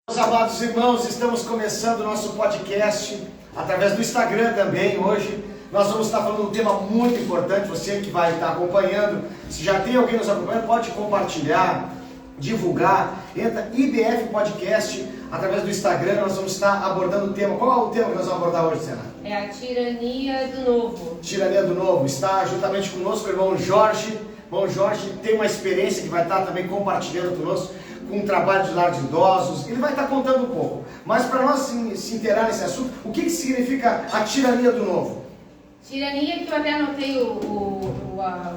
Meus amados irmãos, estamos começando o nosso podcast através do Instagram também. Hoje nós vamos estar falando de um tema muito importante. Você que vai estar acompanhando, se já tem alguém nos acompanhando, pode compartilhar, divulgar. Entra IBF Podcast através do Instagram. Nós vamos estar abordando o tema. Qual é o tema que nós vamos abordar hoje, Sena? É a tirania do novo. Tirania do novo. Está juntamente conosco o irmão Jorge. O irmão Jorge tem uma experiência que vai estar também compartilhando conosco, com um trabalho de lar de idosos. Ele vai estar contando um pouco. Mas para nós se inteirar nesse assunto, o que significa a tirania do novo? Tirania, que eu até anotei o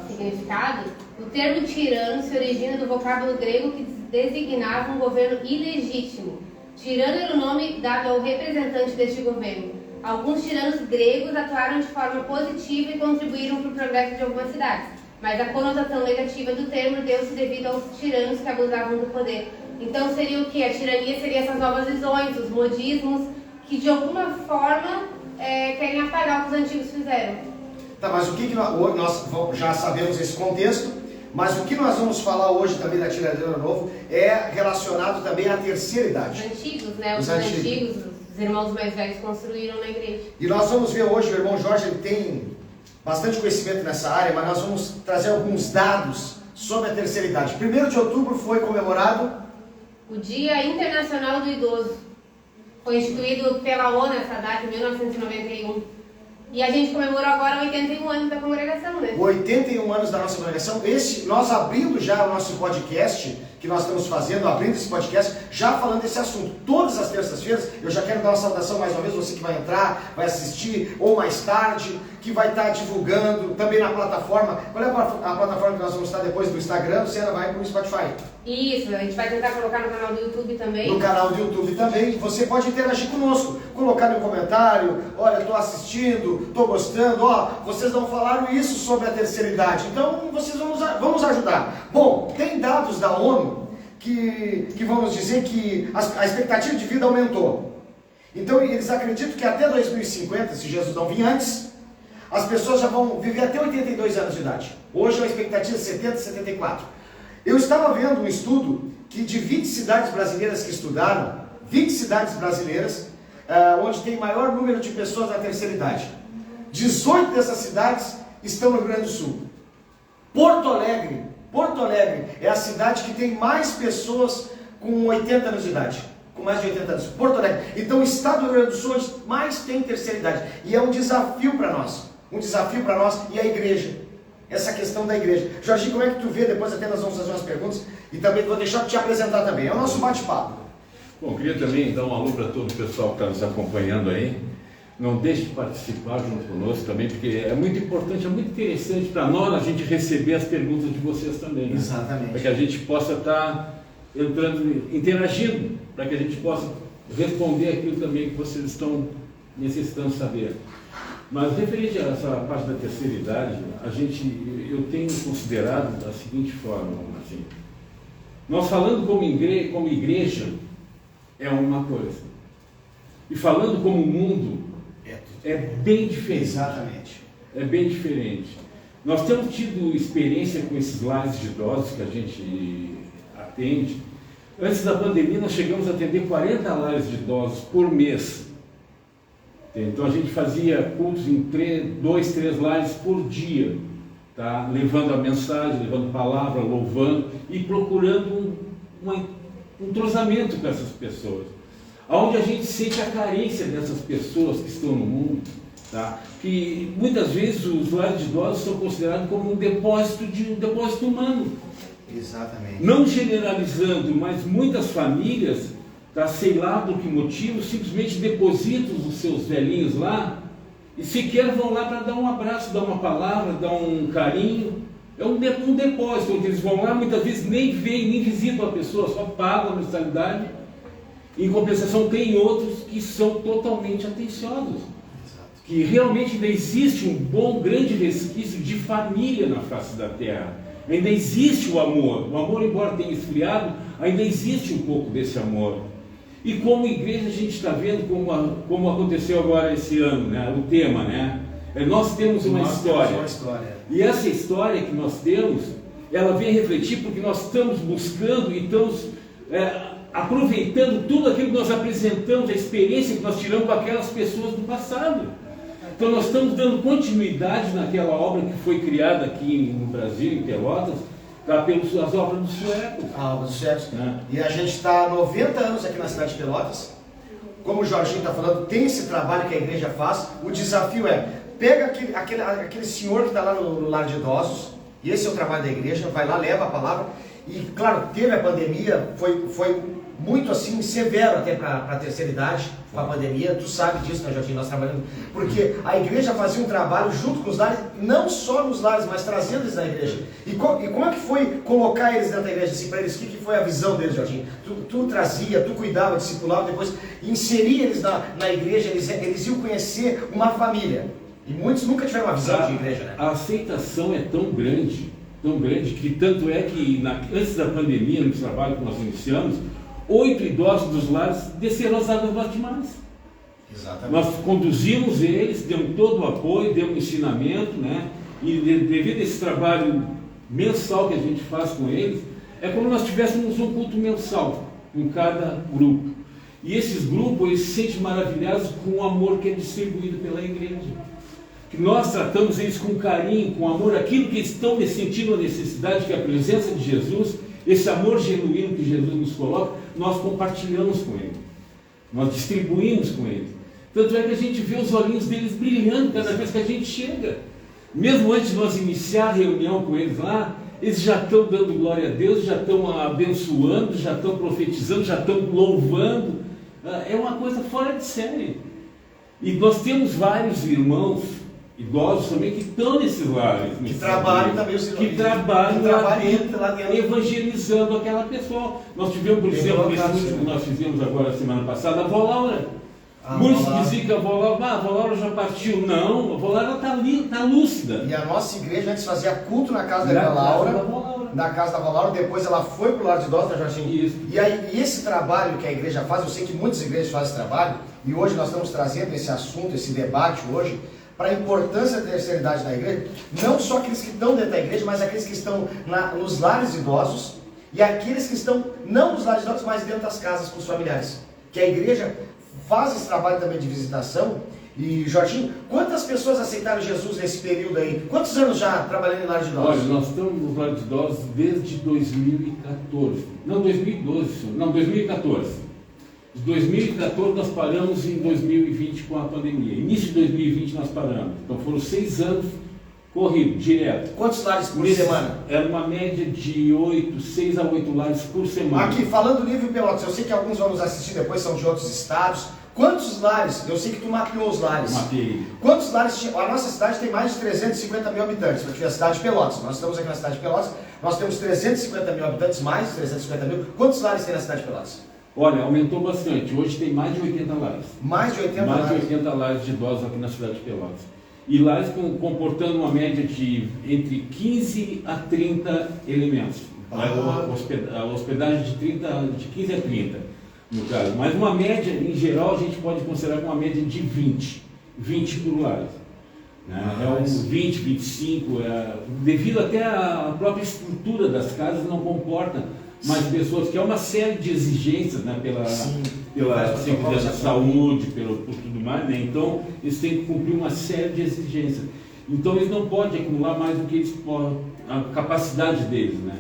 significado, o termo tirano se origina do vocábulo grego que designava um governo ilegítimo. Tirano era o nome dado ao representante deste governo. Alguns tiranos gregos atuaram de forma positiva e contribuíram para o progresso de algumas cidades. Mas a conotação negativa do termo deu-se devido aos tiranos que abusavam do poder. Então seria o que? A tirania seria essas novas visões, os modismos, que de alguma forma querem apagar o que os antigos fizeram. Tá, mas o que nós já sabemos esse contexto, mas o que nós vamos falar hoje também da tirania do novo é relacionado também à terceira idade. Os antigos, né? Os antigos, os irmãos mais velhos construíram na igreja. E nós vamos ver hoje, o irmão Jorge ele tem bastante conhecimento nessa área, mas nós vamos trazer alguns dados sobre a terceira idade. 1º de outubro foi comemorado o Dia Internacional do Idoso. Foi instituído pela ONU essa data, em 1991. E a gente comemorou agora 81 anos da congregação, né? 81 anos da nossa congregação. Nós abrindo já o nosso podcast, que nós estamos fazendo, abrindo esse podcast, já falando desse assunto. Todas as terças-feiras, eu já quero dar uma saudação mais uma vez, você que vai entrar, vai assistir, ou mais tarde, que vai estar divulgando também na plataforma. Qual é a plataforma que nós vamos estar depois do Instagram? Você vai para o Spotify. Isso, a gente vai tentar colocar no canal do YouTube também. No canal do YouTube também. Você pode interagir conosco, colocar no comentário: olha, estou assistindo, estou gostando, vocês não falaram isso sobre a terceira idade, então vocês vamos ajudar. Bom, tem dados da ONU que vão nos dizer que a expectativa de vida aumentou. Então eles acreditam que até 2050, se Jesus não vir antes, as pessoas já vão viver até 82 anos de idade. Hoje a expectativa é 70, 74. Eu estava vendo um estudo que de 20 cidades brasileiras que estudaram, 20 cidades brasileiras, onde tem maior número de pessoas na terceira idade. 18 dessas cidades estão no Rio Grande do Sul. Porto Alegre é a cidade que tem mais pessoas com 80 anos de idade. Com mais de 80 anos. Porto Alegre. Então o estado do Rio Grande do Sul onde mais tem terceira idade. E é um desafio para nós. Um desafio para nós e a igreja. Essa questão da igreja. Jorginho, como é que tu vê? Depois até nós vamos fazer umas perguntas. E também vou deixar te apresentar também. É o nosso bate-papo. Bom, queria também dar um alô para todo o pessoal que está nos acompanhando aí. Não deixe de participar junto conosco também, porque é muito importante, é muito interessante para nós a gente receber as perguntas de vocês também. Né? Exatamente. Para que a gente possa estar interagindo, para que a gente possa responder aquilo também que vocês estão necessitando saber. Mas referente a essa parte da terceira idade, eu tenho considerado da seguinte forma, assim, nós falando como igreja é uma coisa, e falando como mundo é bem diferente. Exatamente. É bem diferente. Nós temos tido experiência com esses lares de idosos que a gente atende. Antes da pandemia nós chegamos a atender 40 lares de idosos por mês. Então a gente fazia cultos em 2, 3 lares por dia, tá? Levando a mensagem, levando palavra, louvando e procurando um entrosamento com essas pessoas. Onde a gente sente a carência dessas pessoas que estão no mundo, tá? Que muitas vezes os lares de idosos são considerados como um depósito humano. Exatamente. Não generalizando, mas muitas famílias, tá, sei lá por que motivo, simplesmente depositam os seus velhinhos lá e sequer vão lá para dar um abraço, dar uma palavra, dar um carinho. É um depósito, onde eles vão lá, muitas vezes nem veem, nem visitam a pessoa, só pagam a mensalidade. Em compensação, tem outros que são totalmente atenciosos. Que realmente ainda existe um grande resquício de família na face da terra. Ainda existe o amor. O amor, embora tenha esfriado, ainda existe um pouco desse amor. E como igreja a gente está vendo como aconteceu agora esse ano, né? O tema, né? Nós temos uma história. E essa história que nós temos, ela vem refletir porque nós estamos buscando e estamos aproveitando tudo aquilo que nós apresentamos, a experiência que nós tiramos com aquelas pessoas do passado. Então nós estamos dando continuidade naquela obra que foi criada aqui no Brasil, em Pelotas, pelas obras dos suecos. A obra dos suecos. E a gente está há 90 anos aqui na cidade de Pelotas. Como o Jorginho está falando, tem esse trabalho que a igreja faz. O desafio é, pega aquele senhor que está lá no lar de idosos, e esse é o trabalho da igreja, vai lá, leva a palavra. E claro, teve a pandemia, foi muito assim, severo até para a terceira idade, com a pandemia. Tu sabe disso, né, Jorginho? Nós trabalhamos, porque a igreja fazia um trabalho junto com os lares, não só nos lares, mas trazendo eles na igreja. E como é que foi colocar eles dentro da igreja, assim, para eles? O que foi a visão deles, Jorginho? Tu trazia, tu cuidava, discipulava, depois inseria eles na igreja, eles iam conhecer uma família. E muitos nunca tiveram uma visão de igreja, né? A aceitação é tão grande, que tanto é que antes da pandemia, no trabalho que nós iniciamos, 8 idosos dos lares desceram as águas batimadas. Exatamente. Nós conduzimos eles, demos todo o apoio, demos ensinamento, né? E devido a esse trabalho mensal que a gente faz com eles, é como nós tivéssemos um culto mensal em cada grupo. E esses grupos, eles se sentem maravilhados com o amor que é distribuído pela igreja. Que nós tratamos eles com carinho, com amor, aquilo que estão sentindo a necessidade, que é a presença de Jesus, esse amor genuíno que Jesus nos coloca, nós compartilhamos com ele, nós distribuímos com ele. Tanto é que a gente vê os olhinhos deles brilhando cada vez que a gente chega. Mesmo antes de nós iniciar a reunião com eles lá, eles já estão dando glória a Deus, já estão abençoando, já estão profetizando, já estão louvando. É uma coisa fora de série. E nós temos vários irmãos idosos também que estão nesses lares. Que trabalham também, que trabalham lá dentro, evangelizando aquela pessoa. Nós tivemos, por exemplo, esse último que nós fizemos agora, semana passada, a avó Laura. Muitos diziam que a avó Laura já partiu. Não, a avó Laura está lúcida. E a nossa igreja antes fazia culto na casa da avó Laura. Na casa da avó Laura, depois ela foi para o lar de idosos, né, Jorginho? Isso. E esse trabalho que a igreja faz, eu sei que muitas igrejas fazem esse trabalho, e hoje nós estamos trazendo esse assunto, esse debate hoje, para a importância da terceira idade na igreja, não só aqueles que estão dentro da igreja, mas aqueles que estão nos lares idosos, e aqueles que estão não nos lares idosos, mas dentro das casas com os familiares. Que a igreja faz esse trabalho também de visitação. E Jorginho, quantas pessoas aceitaram Jesus nesse período aí? Quantos anos já trabalhando em lar de idosos? Olha, nós estamos nos lar de idosos desde 2014. Não, 2012, não, 2014. Em 2014 nós paramos, em 2020 com a pandemia. Início de 2020 nós paramos. Então foram 6 anos corrido, direto. Quantos lares por semana? Era uma média de 6 a 8 lares por semana. Aqui, falando nível Pelotas, eu sei que alguns vão nos assistir depois, são de outros estados. Quantos lares? Eu sei que tu mapeou os lares. Mapeei. Quantos lares tinha? A nossa cidade tem mais de 350 mil habitantes, porque é a cidade de Pelotas. Nós estamos aqui na cidade de Pelotas, nós temos 350 mil habitantes, mais de 350 mil. Quantos lares tem na cidade de Pelotas? Olha, aumentou bastante. Hoje tem mais de 80 lares. Mais de 80 lares? Mais de 80 lares de idosos aqui na cidade de Pelotas. E lares comportando uma média de entre 15 a 30 elementos. A hospedagem de 15 a 30, no caso. Mas uma média, em geral, a gente pode considerar uma média de 20 por lares. É um 20, 25, devido até à própria estrutura das casas não comporta mais pessoas, que é uma série de exigências, né, pela segurança da saúde, por tudo mais, né? Então eles têm que cumprir uma série de exigências. Então eles não podem acumular mais do que eles podem, a capacidade deles, né?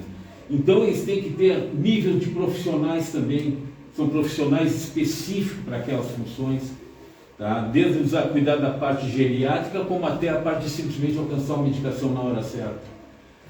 Então eles têm que ter nível de profissionais também, são profissionais específicos para aquelas funções, tá? Desde cuidar da parte geriátrica, como até a parte de simplesmente alcançar uma medicação na hora certa.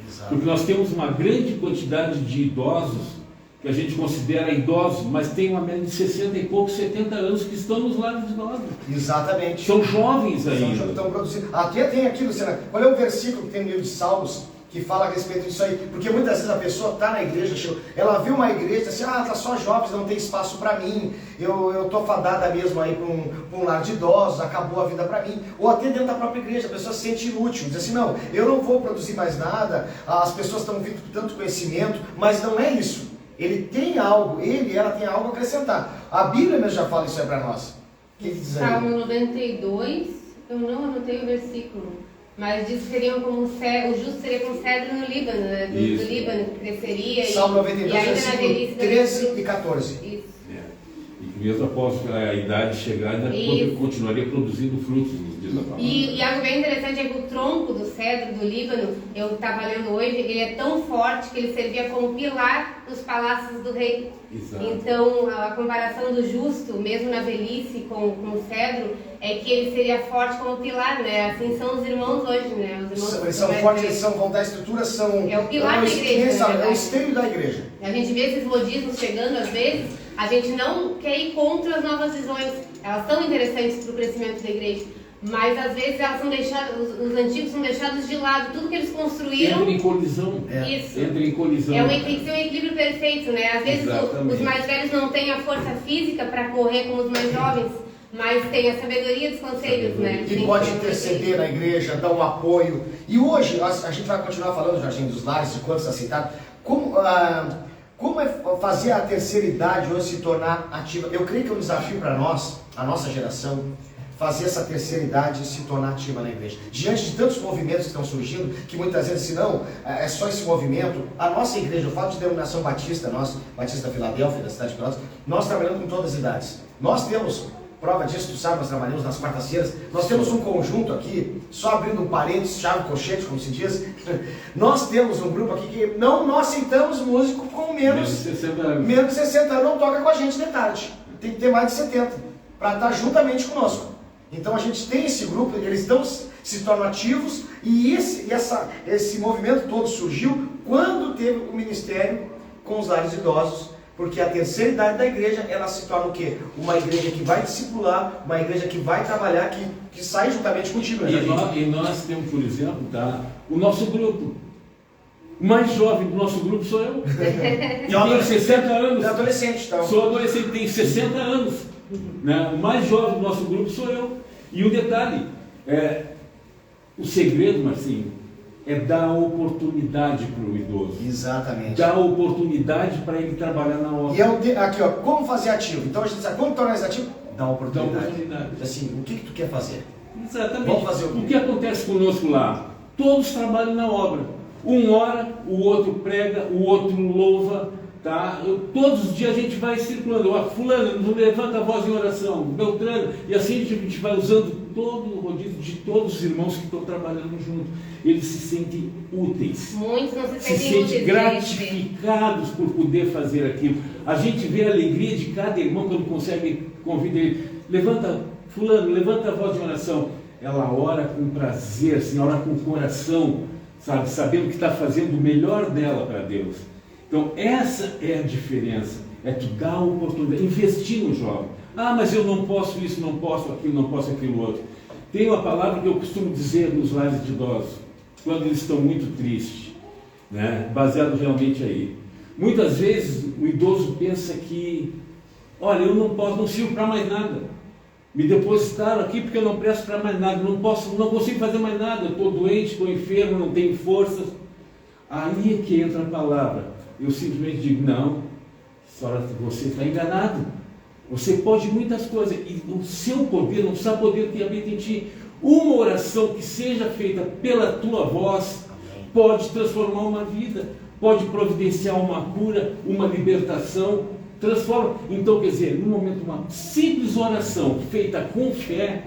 Exato. Porque nós temos uma grande quantidade de idosos, que a gente considera idosos, mas tem uma média de 60 e poucos, 70 anos que estão nos lares de idosos. Exatamente. São jovens ainda. Estão produzindo. Até tem aqui, Luciana, qual é o versículo que tem no livro de Salmos que fala a respeito disso aí? Porque muitas vezes a pessoa está na igreja, ela viu uma igreja assim, tá só jovens, não tem espaço para mim, eu estou fadada mesmo aí para um lar de idosos, acabou a vida para mim. Ou até dentro da própria igreja, a pessoa se sente inútil, diz assim, não, eu não vou produzir mais nada, as pessoas estão vindo com tanto conhecimento, mas não é isso. Ela tem algo a acrescentar. A Bíblia mesmo já fala isso aí para nós. O que diz aí? Salmo 92, eu não anotei o versículo. Mas diz que seriam como o justo seria como cedro no Líbano, né? Do Líbano, que cresceria. Salmo 92, versículo 13 e 14. Isso. mesmo após a idade chegar, ainda continuaria produzindo frutos, nos diz a palavra. E algo bem interessante é que o tronco do cedro do Líbano, eu estava lendo hoje, ele é tão forte que ele servia como pilar dos palácios do rei. Exato. Então, a comparação do justo, mesmo na velhice com o cedro, é que ele seria forte como pilar, né? Assim são os irmãos hoje, né? Os irmãos eles são fortes, eles são, vão dar estrutura, são... É o pilar da igreja. É o esteio da igreja. A gente vê esses modismos chegando às vezes, a gente não quer ir contra as novas visões, elas são interessantes para o crescimento da igreja, mas às vezes elas são deixadas, os antigos são deixados de lado, tudo que eles construíram... Entra em colisão. Isso. Entra em colisão. Tem que ser um equilíbrio perfeito, né? Às vezes os mais velhos não têm a força física para correr como os mais jovens, mas tem a sabedoria dos conselhos, né? E pode interceder na igreja, dar um apoio. E hoje, a gente vai continuar falando, Jardim dos Lares, de quantos aceitaram. Como é fazer a terceira idade hoje se tornar ativa? Eu creio que é um desafio para nós, a nossa geração, fazer essa terceira idade se tornar ativa na igreja. Diante de tantos movimentos que estão surgindo, que muitas vezes, se não, é só esse movimento. A nossa igreja, eu falo de denominação batista, nós, Batista Filadélfia, da cidade de Pelotas, nós trabalhamos com todas as idades. Nós temos... Prova disso, tu sabe, nós trabalhamos nas quartas-feiras. Nós temos um conjunto aqui, só abrindo um parênteses, chave, colchete, como se diz. Nós temos um grupo aqui que não aceitamos músico com menos de 60 anos. Menos de 60 anos não toca com a gente de tarde. Tem que ter mais de 70 para estar juntamente conosco. Então a gente tem esse grupo, eles se tornam ativos e esse movimento todo surgiu quando teve o ministério com os lares idosos. Porque a terceira idade da igreja, ela se torna o quê? Uma igreja que vai discipular, uma igreja que vai trabalhar, que sai juntamente contigo. Né? E nós temos, por exemplo, o nosso grupo. O mais jovem do nosso grupo sou eu. E tenho 60 anos. É adolescente, então. Sou adolescente, tenho 60 anos. Né? O mais jovem do nosso grupo sou eu. E um detalhe, o segredo, Marcinho, é dar oportunidade para o idoso. Exatamente. Dar oportunidade para ele trabalhar na obra. E aqui, ó, como fazer ativo? Então a gente sabe, como tornar ativo? Dá oportunidade. Dá oportunidade. Assim, o que tu quer fazer? Exatamente. Vamos fazer o que acontece conosco lá? Todos trabalham na obra. Um ora, o outro prega, o outro louva. Tá? Todos os dias a gente vai circulando. Fulano, levanta a voz em oração. Beltrano. E assim a gente vai usando todo o rodízio de todos os irmãos que estão trabalhando junto. Eles se sentem úteis. Muitos não se sentem úteis, gratificados por poder fazer aquilo. A gente vê a alegria de cada irmão quando consegue convidar ele. Levanta, fulano, levanta a voz de oração. Ela ora com prazer, assim, ora com o coração, sabe? Sabendo que está fazendo o melhor dela para Deus. Então essa é a diferença. É tu dar a oportunidade, investir no jovem. Ah, mas eu não posso isso, não posso aquilo outro. Tem uma palavra que eu costumo dizer nos lares de idosos, quando eles estão muito tristes, né? Baseado realmente aí. Muitas vezes o idoso pensa que, olha, eu não posso, não sirvo para mais nada. Me depositaram aqui porque eu não presto para mais nada, não consigo fazer mais nada, eu estou doente, estou enfermo, não tenho forças. Aí é que entra a palavra. Eu simplesmente digo, não, senhora, você está enganado. Você pode muitas coisas, e o seu poder, não sabe o poder que habita em ti. Uma oração que seja feita pela tua voz pode transformar uma vida, pode providenciar uma cura, uma libertação, transforma. Então, quer dizer, no momento, uma simples oração feita com fé,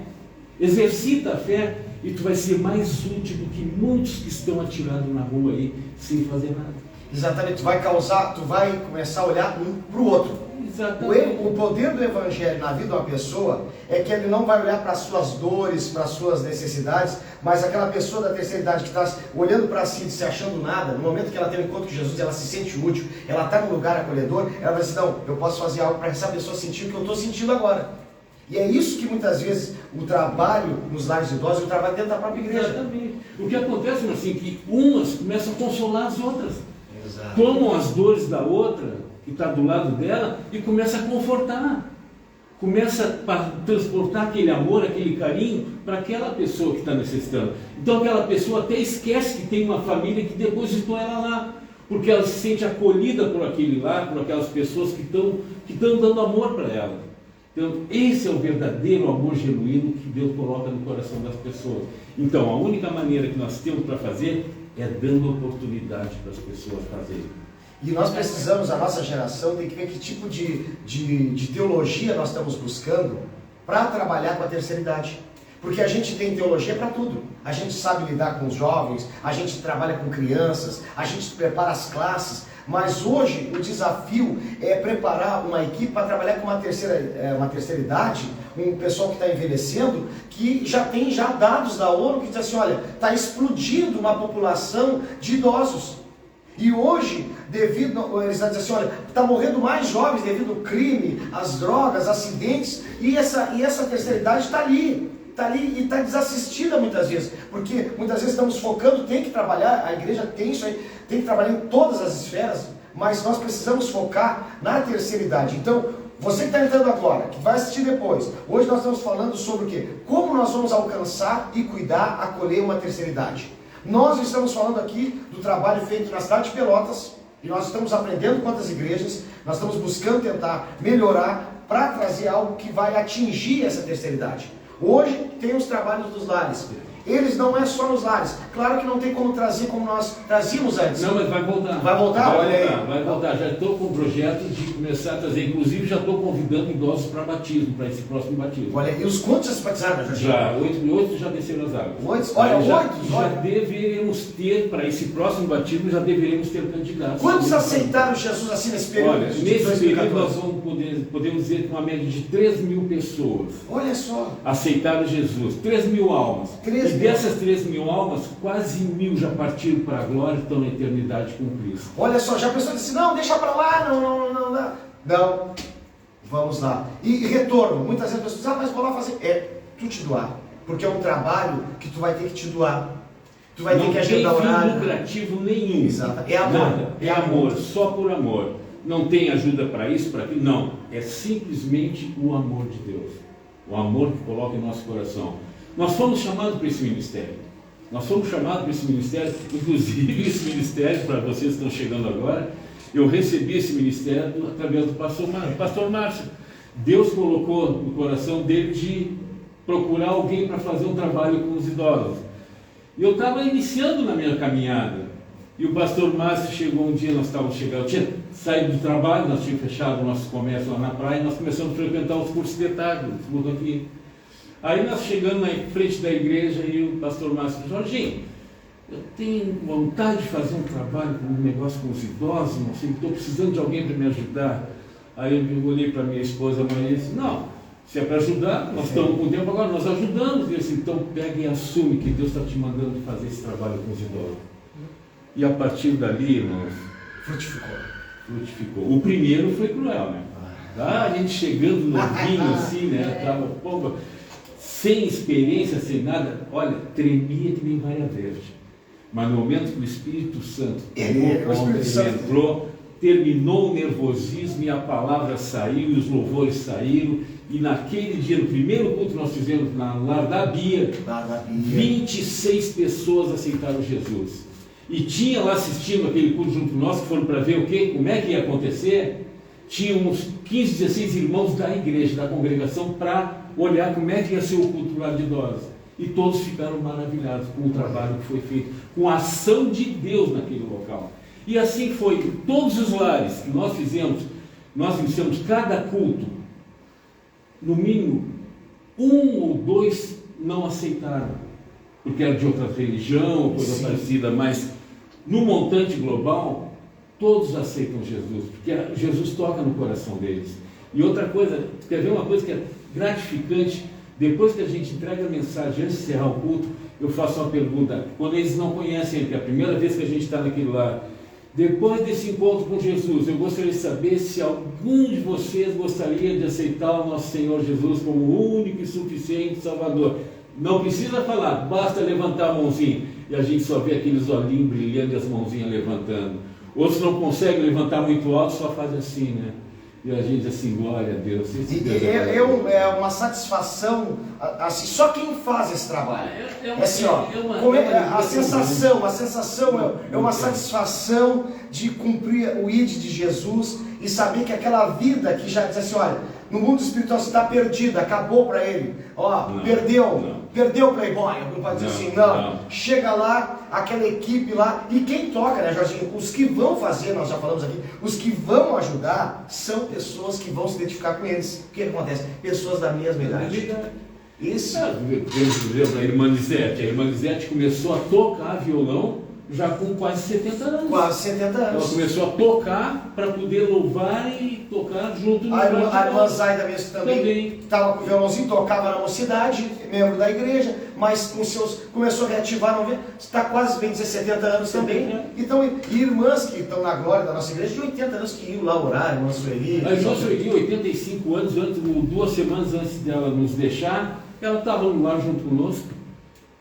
exercita a fé, e tu vai ser mais útil do que muitos que estão atirados na rua aí, sem fazer nada. Exatamente, tu vai começar a olhar um para o outro. O poder do Evangelho na vida de uma pessoa é que ele não vai olhar para as suas dores, para as suas necessidades, mas aquela pessoa da terceira idade que está olhando para si e se achando nada, no momento que ela tem um encontro com Jesus, ela se sente útil, ela está num lugar acolhedor, ela vai dizer, não, eu posso fazer algo para essa pessoa sentir o que eu estou sentindo agora. E é isso que muitas vezes o trabalho nos lares idosos, o trabalho dentro da própria igreja. Exatamente. O que acontece, assim, que umas começam a consolar as outras. Exato. Tomam as dores da outra, que está do lado dela, e começa a confortar, começa a transportar aquele amor, aquele carinho para aquela pessoa que está necessitando. Então aquela pessoa até esquece que tem uma família que depositou ela lá, porque ela se sente acolhida por aquele lá, por aquelas pessoas que estão dando amor para ela. Então esse é o verdadeiro amor genuíno que Deus coloca no coração das pessoas. Então a única maneira que nós temos para fazer é dando oportunidade para as pessoas fazerem. E nós precisamos, a nossa geração tem que ver que tipo de teologia nós estamos buscando para trabalhar com a terceira idade. Porque a gente tem teologia para tudo. A gente sabe lidar com os jovens, a gente trabalha com crianças, a gente prepara as classes. Mas hoje o desafio é preparar uma equipe para trabalhar com uma terceira idade, um pessoal que está envelhecendo, que já tem dados da ONU que diz assim, olha, está explodindo uma população de idosos. E hoje, eles estão dizendo assim, olha, está morrendo mais jovens devido ao crime, às drogas, acidentes, e essa terceira idade está ali e está desassistida muitas vezes, porque muitas vezes estamos focando, tem que trabalhar, a igreja tem isso aí, tem que trabalhar em todas as esferas, mas nós precisamos focar na terceira idade. Então, você que está entrando agora, que vai assistir depois, hoje nós estamos falando sobre o quê? Como nós vamos alcançar e cuidar, acolher uma terceira idade. Nós estamos falando aqui do trabalho feito na cidade de Pelotas, e nós estamos aprendendo com outras igrejas, nós estamos buscando tentar melhorar para trazer algo que vai atingir essa terceira idade. Hoje tem os trabalhos dos lares. Eles não é só nos lares. Claro que não tem como trazer como nós trazíamos antes. Não, mas vai voltar. Vai voltar? Vai voltar. Já estou com o projeto de começar a trazer. Inclusive já estou convidando idosos para batismo, para esse próximo batismo. Olha, e os quantos já se batizaram? Já, 8 já desceram as águas. 8? Olha, 8? Já deveremos ter, para esse próximo batismo, já deveremos ter candidatos. Quantos aceitaram Jesus assim nesse período? Olha, nesse período nós podemos dizer que uma média de 3.000 pessoas. Olha só. Aceitaram Jesus. 3.000 almas. 3.000. E dessas 3.000 almas, quase 1.000 já partiram para a glória e estão na eternidade com Cristo. Olha só, já a pessoa disse, não, deixa para lá, não. Vamos lá. E retorno. Muitas vezes as pessoas dizem, mas vou lá fazer. Tu te doar. Porque é um trabalho que tu vai ter que te doar. Tu vai ter que agendar horário. Não tem fim lucrativo nenhum. Exato. É amor. Nada. É amor, só por amor. Não tem ajuda para isso, para aquilo. Não. É simplesmente o amor de Deus. O amor que coloca em nosso coração. Nós fomos chamados para esse ministério. Inclusive esse ministério, para vocês que estão chegando agora, eu recebi esse ministério através do pastor Márcio. Deus colocou no coração dele de procurar alguém para fazer um trabalho com os idosos. E eu estava iniciando na minha caminhada. E o pastor Márcio chegou um dia, nós estávamos chegando, eu tinha saído do trabalho, nós tínhamos fechado o nosso comércio lá na praia, e nós começamos a frequentar os cursos de tarde, aqui. Aí nós chegando na frente da igreja e o pastor Márcio disse, Jorginho, eu tenho vontade de fazer um trabalho, um negócio com os idosos, não sei, estou precisando de alguém para me ajudar. Aí eu olhei para minha esposa, a mãe, e disse, não, se é para ajudar, nós estamos com tempo agora, nós ajudamos. Ele disse, então pega e assume que Deus está te mandando fazer esse trabalho com os idosos. E a partir dali, irmãos, frutificou. O primeiro foi cruel, né? A gente chegando novinho assim, né? Tava, pô, sem experiência, sem nada, olha, tremia que nem varia verde. Mas no momento que o Espírito Santo ele entrou, terminou o nervosismo e a palavra saiu, e os louvores saíram, e naquele dia, no primeiro culto que nós fizemos na Lar da Bia, 26 pessoas aceitaram Jesus. E tinha lá assistindo aquele culto junto nós, que foram para ver o quê? Como é que ia acontecer? Tinha uns 15, 16 irmãos da igreja, da congregação, para olhar como é que ia ser o culto lá de idosos. E todos ficaram maravilhados com o trabalho que foi feito, com a ação de Deus naquele local. E assim foi, em todos os lares que nós fizemos, nós iniciamos cada culto, no mínimo, 1 ou 2 não aceitaram, porque era de outra religião, coisa parecida, mas no montante global, todos aceitam Jesus, porque Jesus toca no coração deles. E outra coisa, quer ver uma coisa que é gratificante? Depois que a gente entrega a mensagem, antes de encerrar o culto, eu faço uma pergunta, quando eles não conhecem, que é a primeira vez que a gente está naquele lar, depois desse encontro com Jesus, eu gostaria de saber se algum de vocês gostaria de aceitar o nosso Senhor Jesus como o único e suficiente Salvador. Não precisa falar, basta levantar a mãozinha. E a gente só vê aqueles olhinhos brilhando e as mãozinhas levantando. Outros não conseguem levantar muito alto, só fazem assim, né? E a gente assim, glória a Deus. É uma satisfação, assim, só quem faz esse trabalho. Assim, ó, a sensação é uma satisfação de cumprir o ID de Jesus e saber que aquela vida que já diz assim, olha, no mundo espiritual, você está perdido, acabou para ele. Ó, Não, perdeu o Playboy. Alguém pode dizer assim, não. Chega lá, aquela equipe lá, e quem toca, né, Jorginho? Os que vão fazer, nós já falamos aqui, os que vão ajudar são pessoas que vão se identificar com eles. O que acontece? Pessoas da mesma idade. Esse... Por exemplo, a irmã Lisete. A irmã Lisete começou a tocar violão já com quase 70 anos. Quase 70 anos. Ela começou a tocar para poder louvar e tocar junto no A irmã bate-bola. Zaida mesmo também estava com o violãozinho, tocava na mocidade, membro da igreja, mas com seus, começou a reativar, não vê? Está quase bem dizer 70 anos também. Então, e irmãs que estão na glória da nossa igreja de 80 anos que iam lá orar, irmã Sueli. A irmã Sueli, 85 anos, 2 semanas antes dela nos deixar, ela estava no lar junto conosco.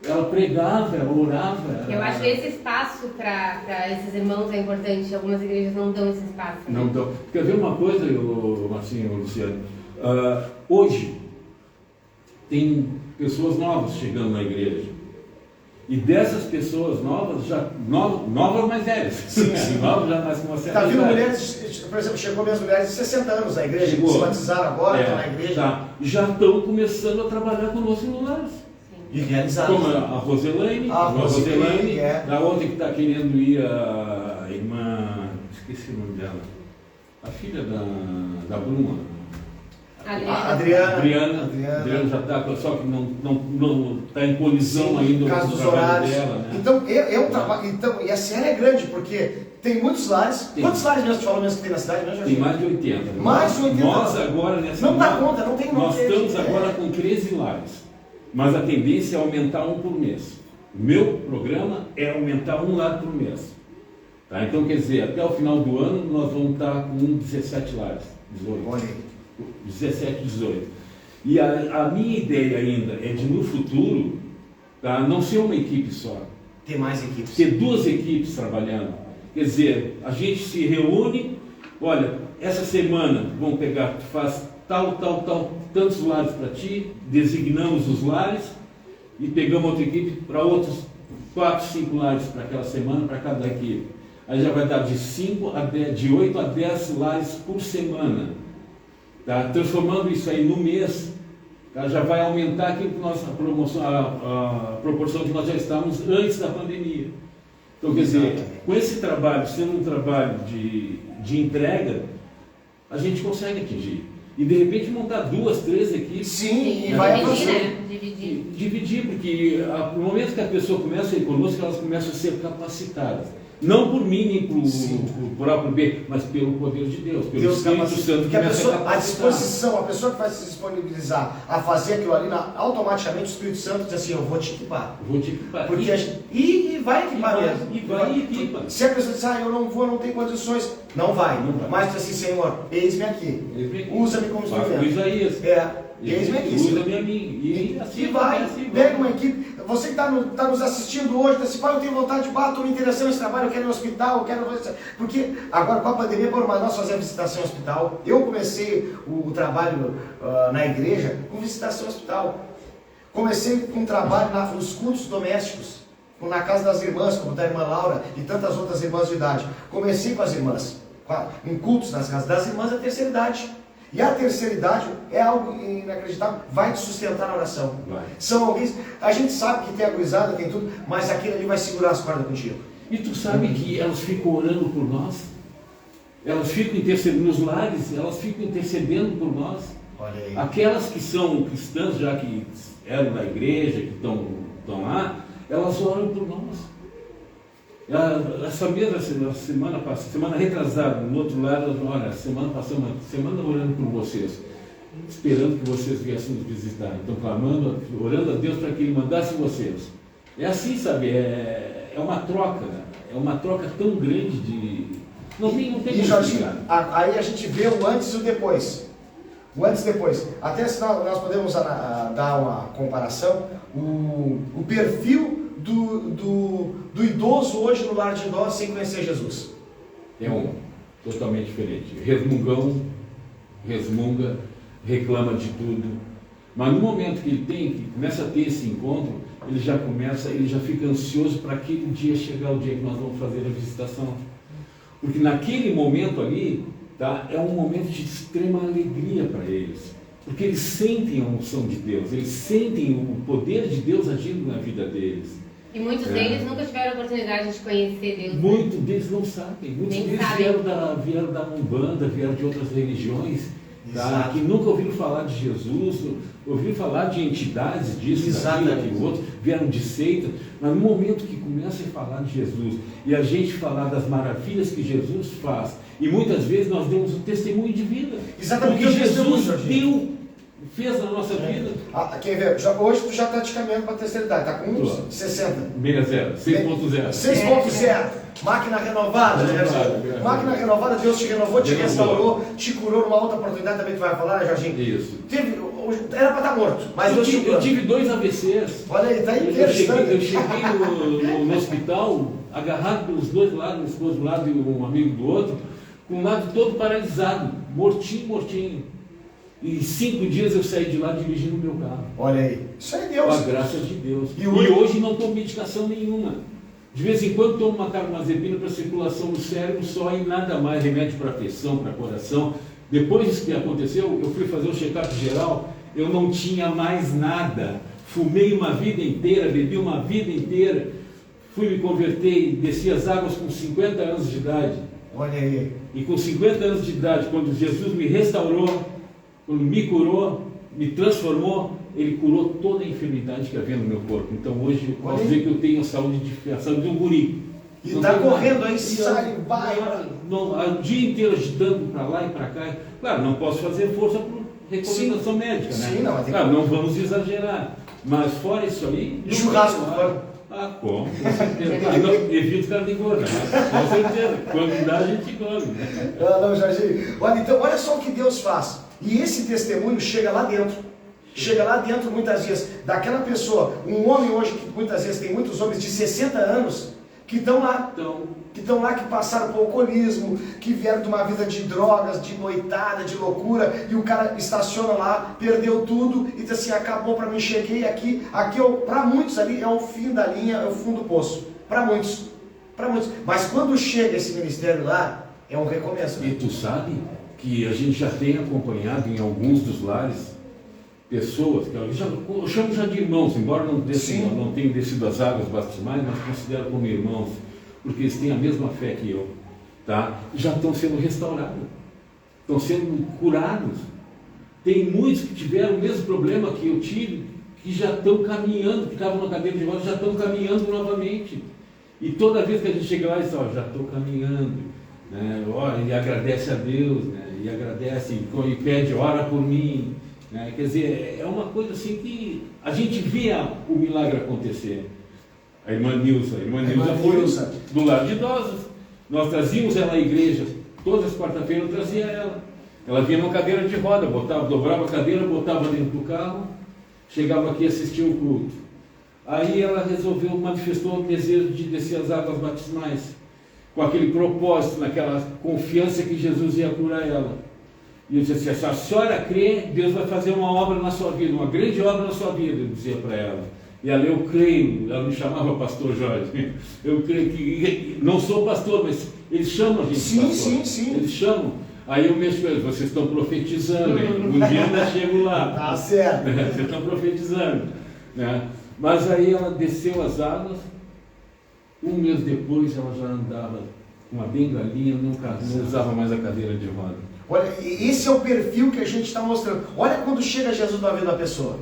Ela pregava, ela orava. Eu acho que esse espaço para esses irmãos é importante. Algumas igrejas não dão esse espaço. Né? Não dão. Quer ver uma coisa, Marcinho, Luciano? Hoje, tem pessoas novas chegando na igreja. E dessas pessoas novas, novas mais velhas. Sim, sim. Novas já mais com uma certa Está vindo idade. mulheres, por exemplo, chegou mesmo mulheres de 60 anos na igreja, Chegou. que se batizaram agora, estão na igreja. Tá. Já estão começando a trabalhar conosco no lar. E realizaram. Como a Roselaine, a outra que está querendo ir, a irmã, esqueci o nome dela, a filha da Bruna. Adriana já está, só que não está em colisão ainda no caso com o dos trabalho horários. dela. Né? Então, é um trabalho. Então, e a série é grande, porque tem muitos lares. Quantos lares mesmo tu falou mesmo que tem na cidade? Mesmo, tem mais de 80. Mais de 80. Nós agora, nessa não dá conta, não tem nós estamos agora com 13 lares. Mas a tendência é aumentar um por mês. O meu programa é aumentar um lar por mês. Tá? Então, quer dizer, até o final do ano nós vamos estar com 17 lares. 18. Olha. 17, 18. E a minha ideia ainda é de, no futuro, tá, não ser uma equipe só. Ter mais equipes. Ter 2 equipes trabalhando. Quer dizer, a gente se reúne, olha, essa semana vamos pegar, tu faz tantos lares para ti, designamos os lares e pegamos outra equipe para outros 4, 5 lares para aquela semana, para cada equipe. Aí já vai dar de 8 a 10 lares por semana. Tá? Transformando isso aí no mês, tá? Já vai aumentar aquilo que a proporção que nós já estávamos antes da pandemia. Então, quer dizer, com esse trabalho, sendo um trabalho de entrega, a gente consegue atingir. E de repente montar 2, 3 equipes. Sim, e né? vai Dividir, avançar. né? Dividir, porque no momento que a pessoa começa a ir conosco, elas começam a ser capacitadas. Não por mim, nem por próprio bem, mas pelo poder de Deus, pelo Deus Espírito capacita. Santo Porque a capacitar. disposição, a pessoa que vai se disponibilizar a fazer aquilo ali, automaticamente o Espírito Santo diz assim, eu vou te equipar. Vou te equipar. Porque e vai equipar mesmo. E vai e equipa. Se a pessoa diz, eu não vou, não tenho condições, não vai. Mas diz assim, Senhor, eis-me aqui. Usa-me como instrumento. Isaías. Eis-me aqui. Usa-me a mim. E assim vai, pega uma equipe. Você que está nos assistindo hoje, diz assim, pai, eu tenho vontade de estou me interessando nesse trabalho, eu quero ir no hospital, eu quero... Porque agora com a pandemia, nós fazemos visitação em hospital. Eu comecei o trabalho na igreja com visitação em hospital. Comecei com trabalho nos cultos domésticos, na casa das irmãs, como da irmã Laura e tantas outras irmãs de idade. Comecei com as irmãs, em cultos nas casas das irmãs da terceira idade. E a terceira idade é algo inacreditável, vai te sustentar na oração. Vai. São alguém, a gente sabe que tem a gurizada, tem tudo, mas aquele ali vai segurar as cordas contigo. E tu sabe que elas ficam orando por nós? Elas ficam intercedendo nos lares, elas ficam intercedendo por nós. Olha aí. Aquelas que são cristãs, já que eram da igreja, que estão lá, elas oram por nós. Essa mesma semana retrasada, no outro lado, olha, semana passada, uma semana orando por vocês, esperando que vocês viessem nos visitar. Então, clamando, orando a Deus para que Ele mandasse vocês. É assim, sabe? É uma troca, né? É uma troca tão grande de... Não tem e Jorginho, aí a gente vê o antes e o depois. O antes e depois. Até se nós podemos dar uma comparação, o perfil do idoso hoje no lar de idosos sem conhecer Jesus. É totalmente diferente. Resmunga, reclama de tudo. Mas no momento que ele começa a ter esse encontro, ele já fica ansioso para aquele dia chegar, o dia que nós vamos fazer a visitação. Porque naquele momento ali, tá? É um momento de extrema alegria para eles, porque eles sentem a unção de Deus, eles sentem o poder de Deus agindo na vida deles. E muitos deles nunca tiveram a oportunidade de conhecer Deus. Muitos deles não sabem. Muitos Nem deles sabem. vieram da Umbanda, vieram de outras religiões, tá? Exato. Que nunca ouviram falar de Jesus, ouviram falar de entidades disso, daquilo, daquilo outro, vieram de seita. Mas no momento que começa a falar de Jesus e a gente falar das maravilhas que Jesus faz, e muitas vezes nós demos um testemunho de vida. Exatamente. Porque O testemunho, Jesus fez na nossa vida. Quem vê, hoje tu já está te caminhando para a terceira idade, está com uns 60. 6.0. 6.0. Máquina renovada, né, Renovada. Máquina renovada, Deus te renovou, te Renovou. restaurou, te curou numa outra oportunidade, também tu vai falar, né, Jorginho? Isso. Era para estar morto, mas Deus te Eu curou. tive 2 AVCs. Olha aí, está Eu inteiro. cheguei no hospital, agarrado pelos dois lados, minha esposa de um lado e um amigo do outro, com um lado todo paralisado, mortinho. E 5 dias eu saí de lá dirigindo o meu carro. Olha aí, isso é Com Deus. a graça de Deus. E E hoje não tomo medicação nenhuma. De vez em quando tomo uma carbamazepina para circulação no cérebro só e nada mais, remédio para pressão, para coração. Depois disso que aconteceu, eu fui fazer um check-up geral, eu não tinha mais nada. Fumei uma vida inteira, bebi uma vida inteira. Fui me converter e desci as águas com 50 anos de idade. Olha aí. E com 50 anos de idade, quando Jesus me restaurou, quando me curou, me transformou, Ele curou toda a enfermidade que havia no meu corpo. Então hoje eu posso dizer que eu tenho a saúde de um guri. E está correndo aí, sai, vai. O dia inteiro agitando para lá e para cá. Claro, não posso fazer força por recomendação médica, né? Sim, não, mas tem claro, não vamos exagerar. Mas fora isso aí... E churrasco, como? Com certeza. Não, evito carne gorda, com certeza. Quando dá, a gente come. Né? Não, Jorginho. Olha, então, olha só o que Deus faz. E esse testemunho chega lá dentro. Chega lá dentro, muitas vezes, daquela pessoa, um homem hoje, que muitas vezes tem muitos homens de 60 anos, que estão lá, que passaram por alcoolismo, que vieram de uma vida de drogas, de noitada, de loucura, e o cara estaciona lá, perdeu tudo, e diz assim, acabou para mim, cheguei aqui para muitos ali é o fim da linha, é o fundo do poço, para muitos, mas quando chega esse ministério lá, é um recomeço. E tu sabe que a gente já tem acompanhado em alguns dos lares pessoas, que eu chamo já de irmãos, embora não tenham descido as águas batismais, mas considero como irmãos, porque eles têm a mesma fé que eu, tá? Já estão sendo restaurados, estão sendo curados. Tem muitos que tiveram o mesmo problema que eu tive, que já estão caminhando, que estavam na cadeira de rodas, já estão caminhando novamente. E toda vez que a gente chega lá e diz, já estou caminhando, né? E agradece a Deus, né? E agradece, e pede, ora por mim. Quer dizer, é uma coisa assim que a gente via o milagre acontecer. A irmã Nilza foi do lado de idosos. Nós trazíamos ela à igreja, todas as quarta-feiras eu trazia ela. Ela vinha numa cadeira de roda, dobrava a cadeira, botava dentro do carro, chegava aqui e assistia o culto. Aí ela manifestou o desejo de descer as águas batismais, com aquele propósito, naquela confiança que Jesus ia curar ela. E eu disse assim, se a senhora crê, Deus vai fazer uma obra na sua vida, uma grande obra na sua vida, eu dizia para ela. E ela, eu creio, ela me chamava pastor Jorge, eu creio que, não sou pastor, mas eles chamam a gente de pastor. Sim. Eles chamam. Aí eu mexo com eles, vocês estão profetizando, hein? Um dia ainda chego lá. Tá certo. Vocês estão profetizando. Né? Mas aí ela desceu as águas, um mês depois ela já andava com uma bengalinha, não usava mais a cadeira de roda. Olha, esse é o perfil que a gente está mostrando. Olha quando chega Jesus na vida da pessoa.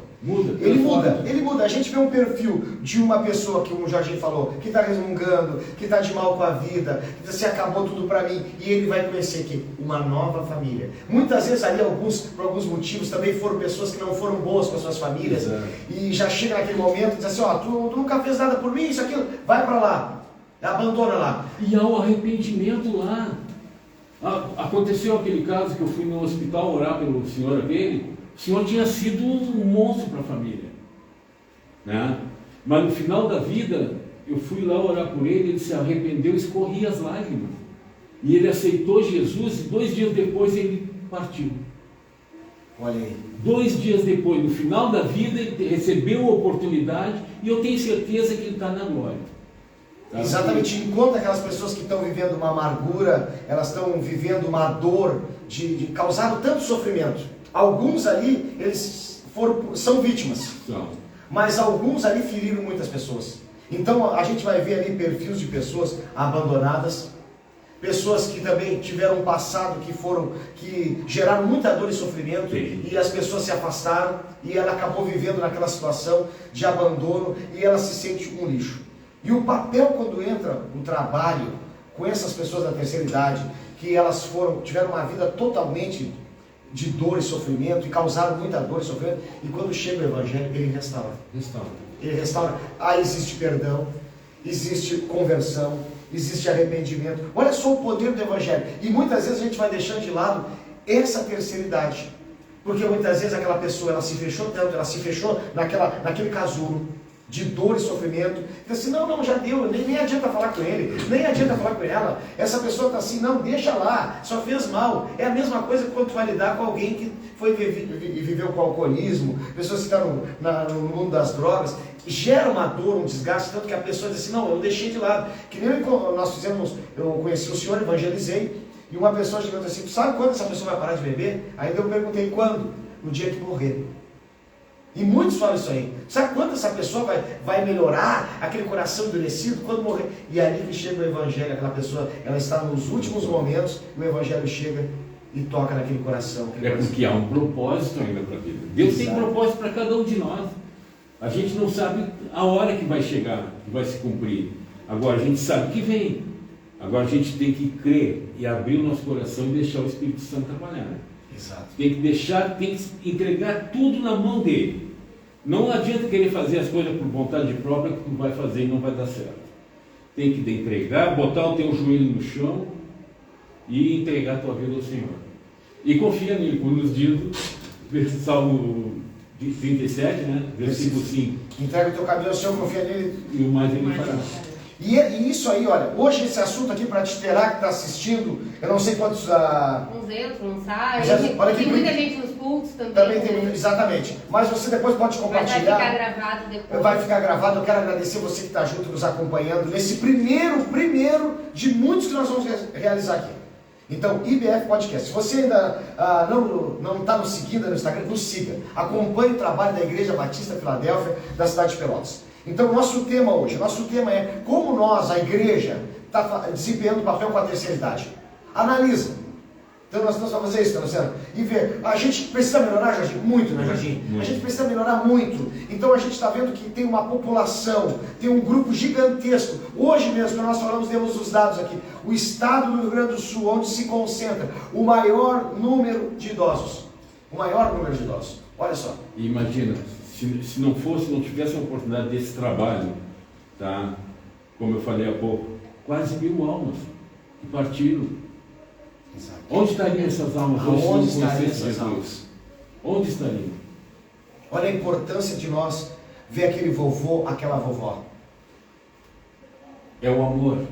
Ele muda. A gente vê um perfil de uma pessoa, que o Jorginho falou, que está resmungando, que está de mal com a vida, que se acabou tudo para mim, e ele vai conhecer aqui uma nova família. Muitas vezes ali, por alguns motivos, também foram pessoas que não foram boas com as suas famílias. Exato. E já chega naquele momento e diz assim, tu nunca fez nada por mim, isso, aquilo, vai para lá, abandona lá. E há o arrependimento lá. Aconteceu aquele caso que eu fui no hospital orar pelo senhor aquele. O senhor tinha sido um monstro para a família, né? Mas no final da vida eu fui lá orar por ele, ele se arrependeu, escorria as lágrimas, e ele aceitou Jesus, e 2 dias depois ele partiu. Olha aí. 2 dias depois, no final da vida, ele recebeu a oportunidade, e eu tenho certeza que ele está na glória. Tá? Exatamente, encontra aquelas pessoas que estão vivendo uma amargura, elas estão vivendo uma dor, causaram tanto sofrimento. Alguns ali, são vítimas, mas alguns ali feriram muitas pessoas. Então a gente vai ver ali perfis de pessoas abandonadas, pessoas que também tiveram um passado que geraram muita dor e sofrimento. Sim. E as pessoas se afastaram e ela acabou vivendo naquela situação de abandono e ela se sente um lixo. E o papel quando entra o trabalho com essas pessoas da terceira idade, que elas tiveram uma vida totalmente de dor e sofrimento e causaram muita dor e sofrimento, e quando chega o Evangelho, ele restaura. Ele restaura. Existe perdão, existe conversão, existe arrependimento. Olha só o poder do Evangelho. E muitas vezes a gente vai deixando de lado essa terceira idade, porque muitas vezes aquela pessoa, ela se fechou tanto, ela se fechou naquele casulo de dor e sofrimento, diz assim, não, já deu, nem adianta falar com ele, nem adianta falar com ela, essa pessoa está assim, não, deixa lá, só fez mal. É a mesma coisa quando tu vai lidar com alguém que viveu com alcoolismo, pessoas que estão no mundo das drogas, gera uma dor, um desgaste, tanto que a pessoa diz assim, não, eu deixei de lado, que nem nós fizemos, eu conheci o senhor, evangelizei, e uma pessoa chegou assim, tu sabe quando essa pessoa vai parar de beber? Ainda eu perguntei, quando? No dia que morrer. E muitos falam isso aí. Sabe quando essa pessoa vai melhorar aquele coração endurecido quando morrer? E ali que chega o Evangelho, aquela pessoa, ela está nos últimos momentos, e o Evangelho chega e toca naquele coração. Porque há um propósito ainda para a vida. Deus tem propósito para cada um de nós. A gente não sabe a hora que vai chegar, que vai se cumprir. Agora a gente sabe que vem. Agora a gente tem que crer e abrir o nosso coração e deixar o Espírito Santo trabalhar. Exato. Tem que entregar tudo na mão dele. Não adianta querer fazer as coisas por vontade própria, que tu vai fazer e não vai dar certo. Tem que entregar, botar o teu joelho no chão e entregar a tua vida ao Senhor. E confia nele, como nos diz o Salmo 37, né? Versículo 5. Entrega o teu caminho ao Senhor, confia nele. E o mais ele fará. E isso aí, olha, hoje esse assunto aqui para te terá que está assistindo, eu não sei quantos... Uns entram, uns saem, tem muita gente nos cultos também. Também tem muita, exatamente. Mas você depois pode compartilhar. Vai ficar gravado depois. Vai ficar gravado, eu quero agradecer você que está junto, nos acompanhando, nesse primeiro de muitos que nós vamos realizar aqui. Então, IBF Podcast. Se você ainda não está nos seguindo no Instagram, nos siga. Acompanhe o trabalho da Igreja Batista Filadélfia, da cidade de Pelotas. Então, nosso tema é como nós, a igreja, está desempenhando o papel com a terceira idade. Analisa. Então, nós estamos fazendo isso, Luciano, e ver. A gente precisa melhorar, Jardim? Muito, né, Jardim? A gente precisa melhorar muito. Então, a gente está vendo que tem uma população, tem um grupo gigantesco. Hoje mesmo, nós falamos, temos os dados aqui. O estado do Rio Grande do Sul, onde se concentra o maior número de idosos. O maior número de idosos. Olha só. Imagina. Se não tivesse a oportunidade desse trabalho, tá? Como eu falei há pouco, quase 1.000 almas que partiram. Exato. Onde estariam essas almas? Onde estariam essas almas? Onde estariam? Olha a importância de nós ver aquele vovô, aquela vovó. É o amor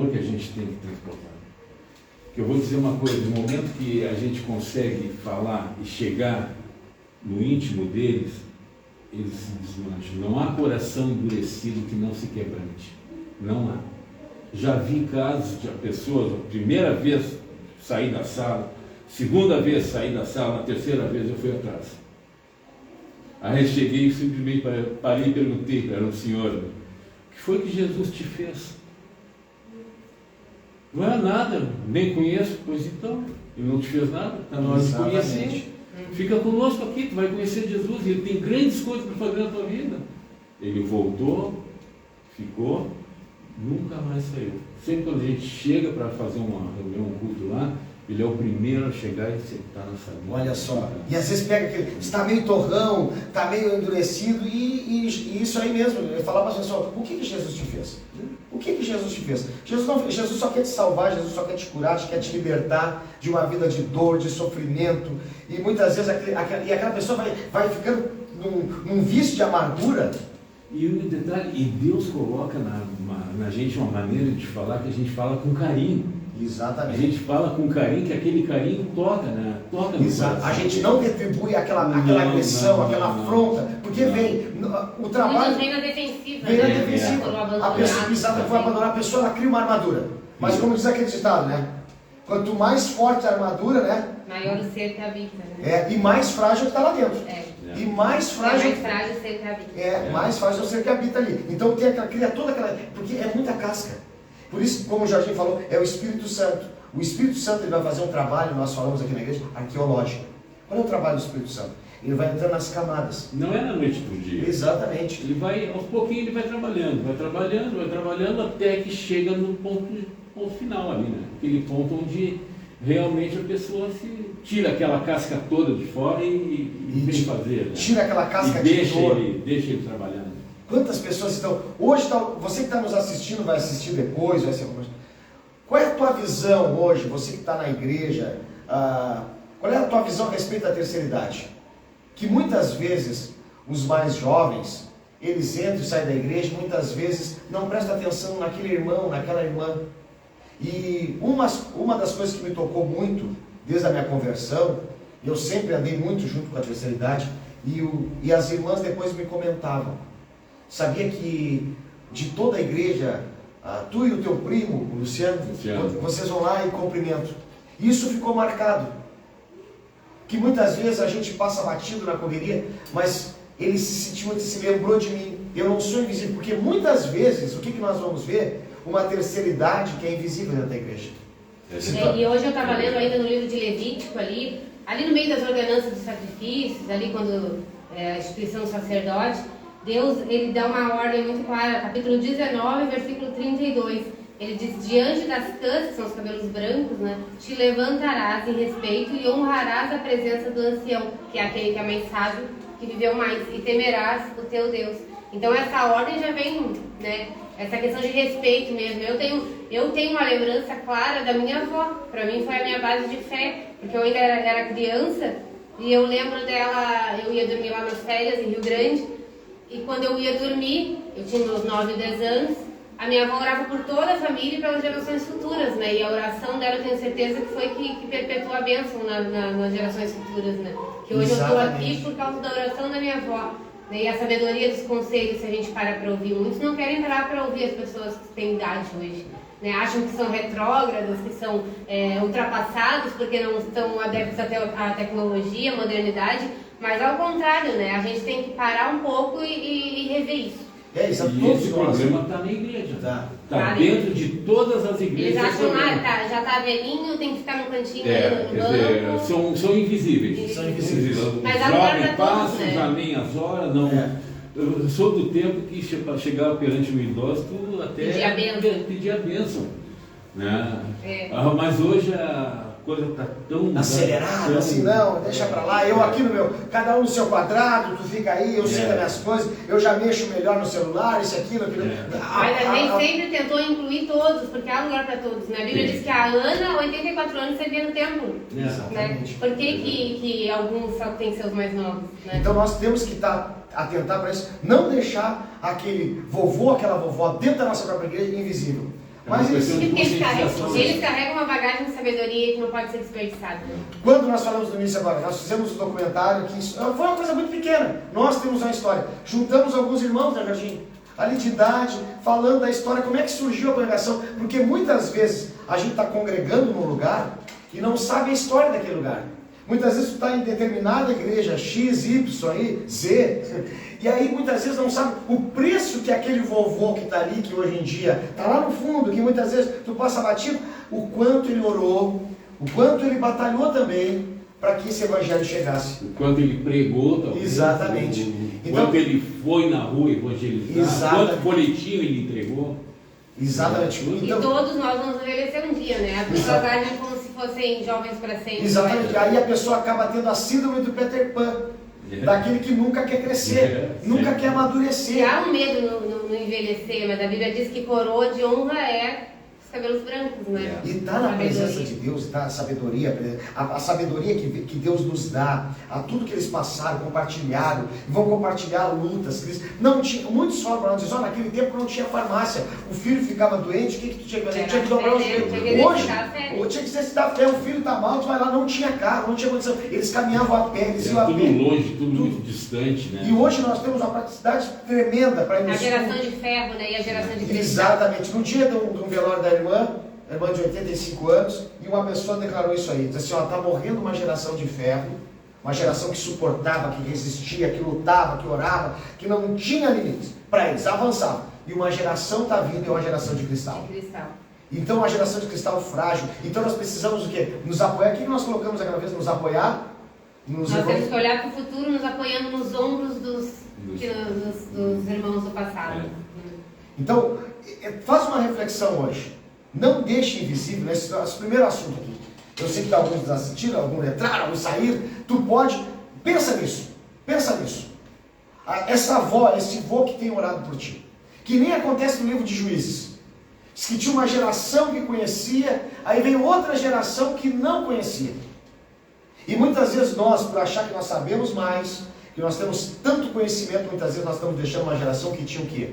que a gente tem que transportar. Que eu vou dizer uma coisa, no momento que a gente consegue falar e chegar no íntimo deles, eles se desmancham. Não há coração endurecido que não se quebrante. Não há. Já vi casos de pessoas, a primeira vez saí da sala, segunda vez saí da sala, a terceira vez eu fui atrás. Aí eu cheguei e simplesmente parei e perguntei para o senhor, o que foi que Jesus te fez? Não é nada, nem conheço. Pois então, ele não te fez nada, está na hora de conhecer. Fica conosco aqui, tu vai conhecer Jesus, e ele tem grandes coisas para fazer na tua vida. Ele voltou, ficou, nunca mais saiu. Sempre quando a gente chega para fazer uma reunião, um culto lá, ele é o primeiro a chegar e sentar na salinha. Olha só, e às vezes pega aquele, está meio torrão, está meio endurecido, e isso aí mesmo, ele fala para as pessoas, o que Jesus te fez? O que Jesus te fez? Jesus só quer te salvar, Jesus só quer te curar, quer te libertar de uma vida de dor, de sofrimento, e muitas vezes aquela pessoa vai ficando num vício de amargura. E o detalhe, Deus coloca na gente uma maneira de falar que a gente fala com carinho. A Exatamente. gente fala com carinho, que aquele carinho toca, né? Toca no Exato. coração. A gente não retribui aquela agressão, aquela afronta, porque vem o trabalho. Muitos vêm na defensiva. Vem na né? defensiva. Foram A abandonados. pessoa pisada foi abandonar a pessoa, ela cria uma armadura. Mas como diz aquele ditado, né? Quanto mais forte a armadura, né? Maior o ser que habita. Né? E mais frágil que está lá dentro. É. E mais É frágil. mais frágil o ser que habita. Mais fácil é o ser que habita ali. Então cria toda aquela. Porque é muita casca. Por isso, como o Jorginho falou, é o Espírito Santo. O Espírito Santo ele vai fazer um trabalho, nós falamos aqui na igreja, arqueológico. Qual é o trabalho do Espírito Santo? Ele vai entrando nas camadas. Não é na noite pro dia. Exatamente. Ele vai, aos pouquinhos, ele vai trabalhando, até que chega no ponto final ali, né? Aquele ponto onde realmente a pessoa se tira aquela casca toda de fora e vem fazer. Né? Tira aquela casca e de deixa dor. deixa ele trabalhando. Quantas pessoas estão. Hoje, você que está nos assistindo, vai assistir depois, vai ser. Qual é a tua visão hoje, você que está na igreja, qual é a tua visão a respeito da terceira idade? Que muitas vezes os mais jovens, eles entram e saem da igreja, muitas vezes não prestam atenção naquele irmão, naquela irmã. E uma das coisas que me tocou muito, desde a minha conversão, eu sempre andei muito junto com a terceira idade, e as irmãs depois me comentavam. Sabia que de toda a igreja, tu e o teu primo, o Luciano, vocês vão lá e cumprimentam. Isso ficou marcado. Que muitas vezes a gente passa batido na correria, mas ele se sentiu, se lembrou de mim. Eu não sou invisível, porque muitas vezes, o que nós vamos ver? Uma terceira idade que é invisível dentro da igreja. E hoje eu estava lendo ainda no livro de Levítico ali no meio das ordenanças dos sacrifícios, ali quando a instituição do sacerdote, Deus, ele dá uma ordem muito clara, capítulo 19, versículo 32. Ele diz, diante das tãs, que são os cabelos brancos, né, te levantarás em respeito e honrarás a presença do ancião, que é aquele que é mais sábio, que viveu mais, e temerás o teu Deus. Então essa ordem já vem, né, essa questão de respeito mesmo. Eu tenho uma lembrança clara da minha avó, para mim foi a minha base de fé, porque eu ainda era criança, e eu lembro dela, eu ia dormir lá nas férias em Rio Grande, e quando eu ia dormir, eu tinha meus 9, 10 anos, a minha avó orava por toda a família e pelas gerações futuras, né? E a oração dela, eu tenho certeza que foi que perpetuou a bênção nas gerações futuras, né? Que hoje eu estou aqui por causa da oração da minha avó. Né? E a sabedoria dos conselhos, se a gente para ouvir. Muitos não querem parar para ouvir as pessoas que têm idade hoje. Né? Acham que são retrógradas, que são ultrapassados porque não estão adeptos à tecnologia, à modernidade. Mas ao contrário, né? A gente tem que parar um pouco e rever isso. E esse problema está na igreja. Está dentro de todas as igrejas. Eles acham, já está velhinho, tem que ficar no cantinho, no banco. São invisíveis. São invisíveis. Mas há lugar para todos, passam, né? já nem as horas, não. Eu sou do tempo que chegava perante o idoso, tu até pedia a bênção. Né? Mas hoje a coisa está tão acelerada, assim, não, deixa pra lá, eu aqui no meu, cada um no seu quadrado, tu fica aí, eu sei das minhas coisas, eu já mexo melhor no celular, isso, aquilo. Mas a gente sempre tentou incluir todos, porque há lugar para todos, né? A Bíblia diz que a Ana, 84 anos, servia no templo. Né? Por que alguns só têm seus mais novos? Né? Então nós temos que atentar para isso, não deixar aquele vovô, aquela vovó dentro da nossa própria igreja invisível. Mas eles carregam uma bagagem de sabedoria que não pode ser desperdiçada. Quando nós falamos do início agora, nós fizemos um documentário que foi uma coisa muito pequena. Nós temos uma história. Juntamos alguns irmãos da Jardim, ali de idade, falando da história, como é que surgiu a congregação. Porque muitas vezes a gente está congregando num lugar e não sabe a história daquele lugar. Muitas vezes tu está em determinada igreja, X, Y, aí, Z, e aí muitas vezes não sabe o preço que aquele vovô que está ali, que hoje em dia está lá no fundo, que muitas vezes tu passa batido, o quanto ele orou, o quanto ele batalhou também para que esse evangelho chegasse. O quanto ele pregou também. Exatamente. O quanto ele foi na rua evangelizar, quanto boletim ele entregou. Exatamente. Então, e todos nós vamos envelhecer um dia, né? As pessoas agem como se fossem jovens para sempre. Exatamente. Aí a pessoa acaba tendo a síndrome do Peter Pan. Daquele que nunca quer crescer, nunca quer amadurecer. E há um medo no envelhecer, mas a Bíblia diz que coroa de honra é cabelos brancos, né? E está na presença de Deus, está a sabedoria, a sabedoria que Deus nos dá, a tudo que eles passaram, compartilharam, e vão compartilhar lutas. Não tinha, muitos falam para nós, dizem, naquele tempo não tinha farmácia, o filho ficava doente, o que tu tinha que fazer? Tinha que dobrar o joelho. Hoje, tinha que exercitar fé, o filho está mal, tu vai lá, não tinha carro, não tinha condição. Eles caminhavam a pé, eles iam a pé. Tudo longe, tudo muito distante, né? E hoje nós temos uma praticidade tremenda para ir no A geração de ferro, né? E a geração de cristal. Exatamente. No dia de um velório da irmã de 85 anos, e uma pessoa declarou isso aí, diz assim, está morrendo uma geração de ferro, uma geração que suportava, que resistia, que lutava, que orava, que não tinha limites para eles, avançava. E uma geração está vindo, é uma geração de cristal. Então, a geração de cristal frágil. Então, nós precisamos o quê? Nos apoiar. O que nós colocamos aquela vez? Nos apoiar? Nós temos que olhar para o futuro, nos apoiando nos ombros dos irmãos do passado. Então, faz uma reflexão hoje. Não deixe invisível, esse primeiro assunto aqui. Eu sei que alguns assistiram, alguns entraram, alguns saíram. Tu pode, pensa nisso. Essa avó, esse vô que tem orado por ti. Que nem acontece no livro de Juízes. Diz que tinha uma geração que conhecia, aí veio outra geração que não conhecia. E muitas vezes nós, por achar que nós sabemos mais, que nós temos tanto conhecimento, muitas vezes nós estamos deixando uma geração que tinha o quê?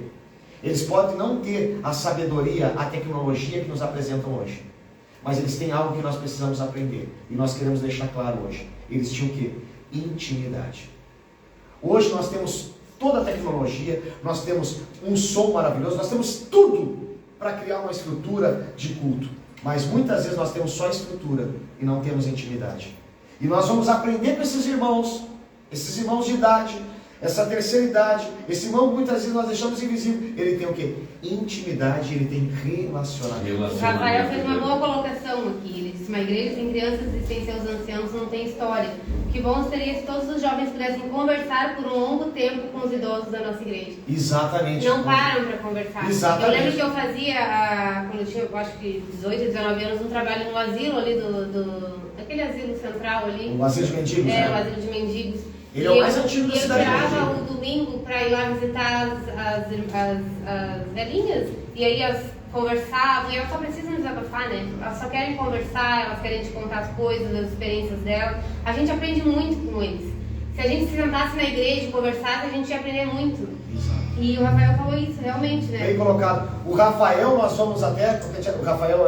Eles podem não ter a sabedoria, a tecnologia que nos apresentam hoje. Mas eles têm algo que nós precisamos aprender. E nós queremos deixar claro hoje. Eles tinham o quê? Intimidade. Hoje nós temos toda a tecnologia, nós temos um som maravilhoso, nós temos tudo para criar uma estrutura de culto. Mas muitas vezes nós temos só estrutura e não temos intimidade. E nós vamos aprender com esses irmãos de idade, essa terceira idade, esse irmão que muitas vezes nós deixamos invisível, ele tem o quê? Intimidade, ele tem relacionamento. O Rafael fez uma boa colocação aqui, ele disse, uma igreja sem crianças e sem seus anciãos não tem história. O que bom seria se todos os jovens pudessem conversar por um longo tempo com os idosos da nossa igreja. Exatamente. Não param para conversar. Exatamente. Eu lembro que eu fazia, quando eu tinha, eu acho que 18, 19 anos, um trabalho no asilo ali daquele asilo central ali. O asilo de mendigos, né? o asilo de mendigos. Ele é o mais antigo da cidade. Eu tirava o domingo para ir lá visitar as velhinhas, e aí elas conversavam, e elas só precisam desabafar, né? Elas só querem conversar, elas querem te contar as coisas, as experiências delas. A gente aprende muito com eles. Se a gente se sentasse na igreja e conversasse, a gente ia aprender muito. Exato. E o Rafael falou isso, realmente, né? Bem colocado. O Rafael, nós vamos até, porque o Rafael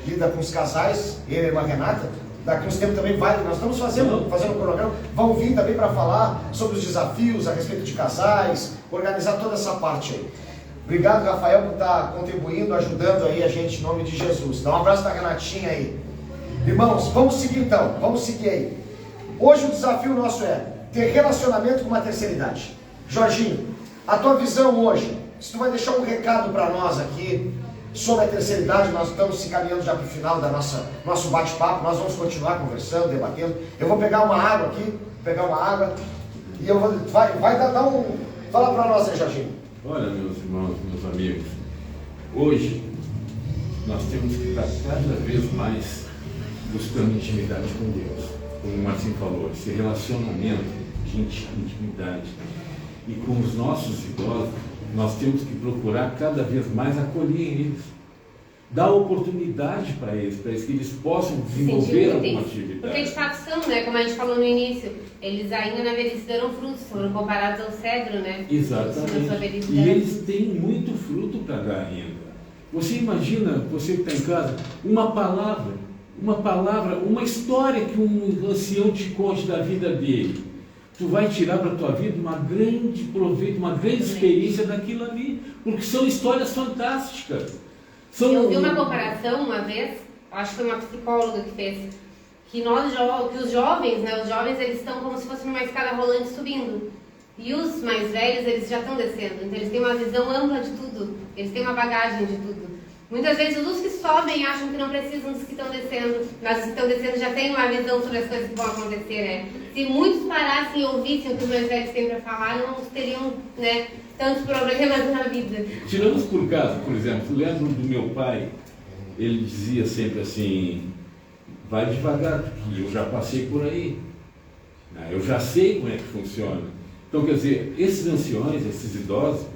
lida com os casais, ele e a irmã Renata. Daqui uns tempos também nós estamos fazendo um cronograma, vão vir também para falar sobre os desafios a respeito de casais, organizar toda essa parte aí. Obrigado, Rafael, por estar contribuindo, ajudando aí a gente em nome de Jesus. Dá um abraço para a Renatinha aí. Irmãos, vamos seguir então, vamos seguir aí. Hoje o desafio nosso é ter relacionamento com uma terceira idade. Jorginho, a tua visão hoje, se tu vai deixar um recado para nós aqui, sobre a terceira idade, nós estamos se encaminhando já para o final da nosso bate-papo, nós vamos continuar conversando, debatendo. Eu vou pegar uma água aqui, e eu vou, fala para nós aí, Jorginho. Olha, meus irmãos, meus amigos, hoje nós temos que estar cada vez mais buscando intimidade com Deus. Como o Marcinho falou, esse relacionamento de intimidade. E com os nossos idosos, nós temos que procurar cada vez mais acolher eles, dar oportunidade para eles que eles possam desenvolver alguma atividade. Porque de fato são, né? Como a gente falou no início, eles ainda na velhice deram frutos, foram comparados ao cedro, né? Exatamente. E eles têm muito fruto para dar ainda. Você imagina, você que está em casa, uma palavra, uma história que um ancião te conte da vida dele. Tu vai tirar para a tua vida uma grande proveito, uma grande experiência daquilo ali, porque são histórias fantásticas. Eu vi uma comparação uma vez, acho que foi uma psicóloga que fez, que os jovens, né, eles estão como se fosse numa escada rolante subindo, e os mais velhos, eles já estão descendo, então eles têm uma visão ampla de tudo, eles têm uma bagagem de tudo. Muitas vezes os que sobem acham que não precisam dos que estão descendo, mas os que estão descendo já têm uma visão sobre as coisas que vão acontecer, né? Se muitos parassem e ouvissem o que os mais velhos têm para falar, não teriam, né, tantos problemas na vida. Tiramos por caso, por exemplo, lembro do meu pai, ele dizia sempre assim, vai devagar, porque eu já passei por aí, eu já sei como é que funciona. Então, quer dizer, esses anciões, esses idosos,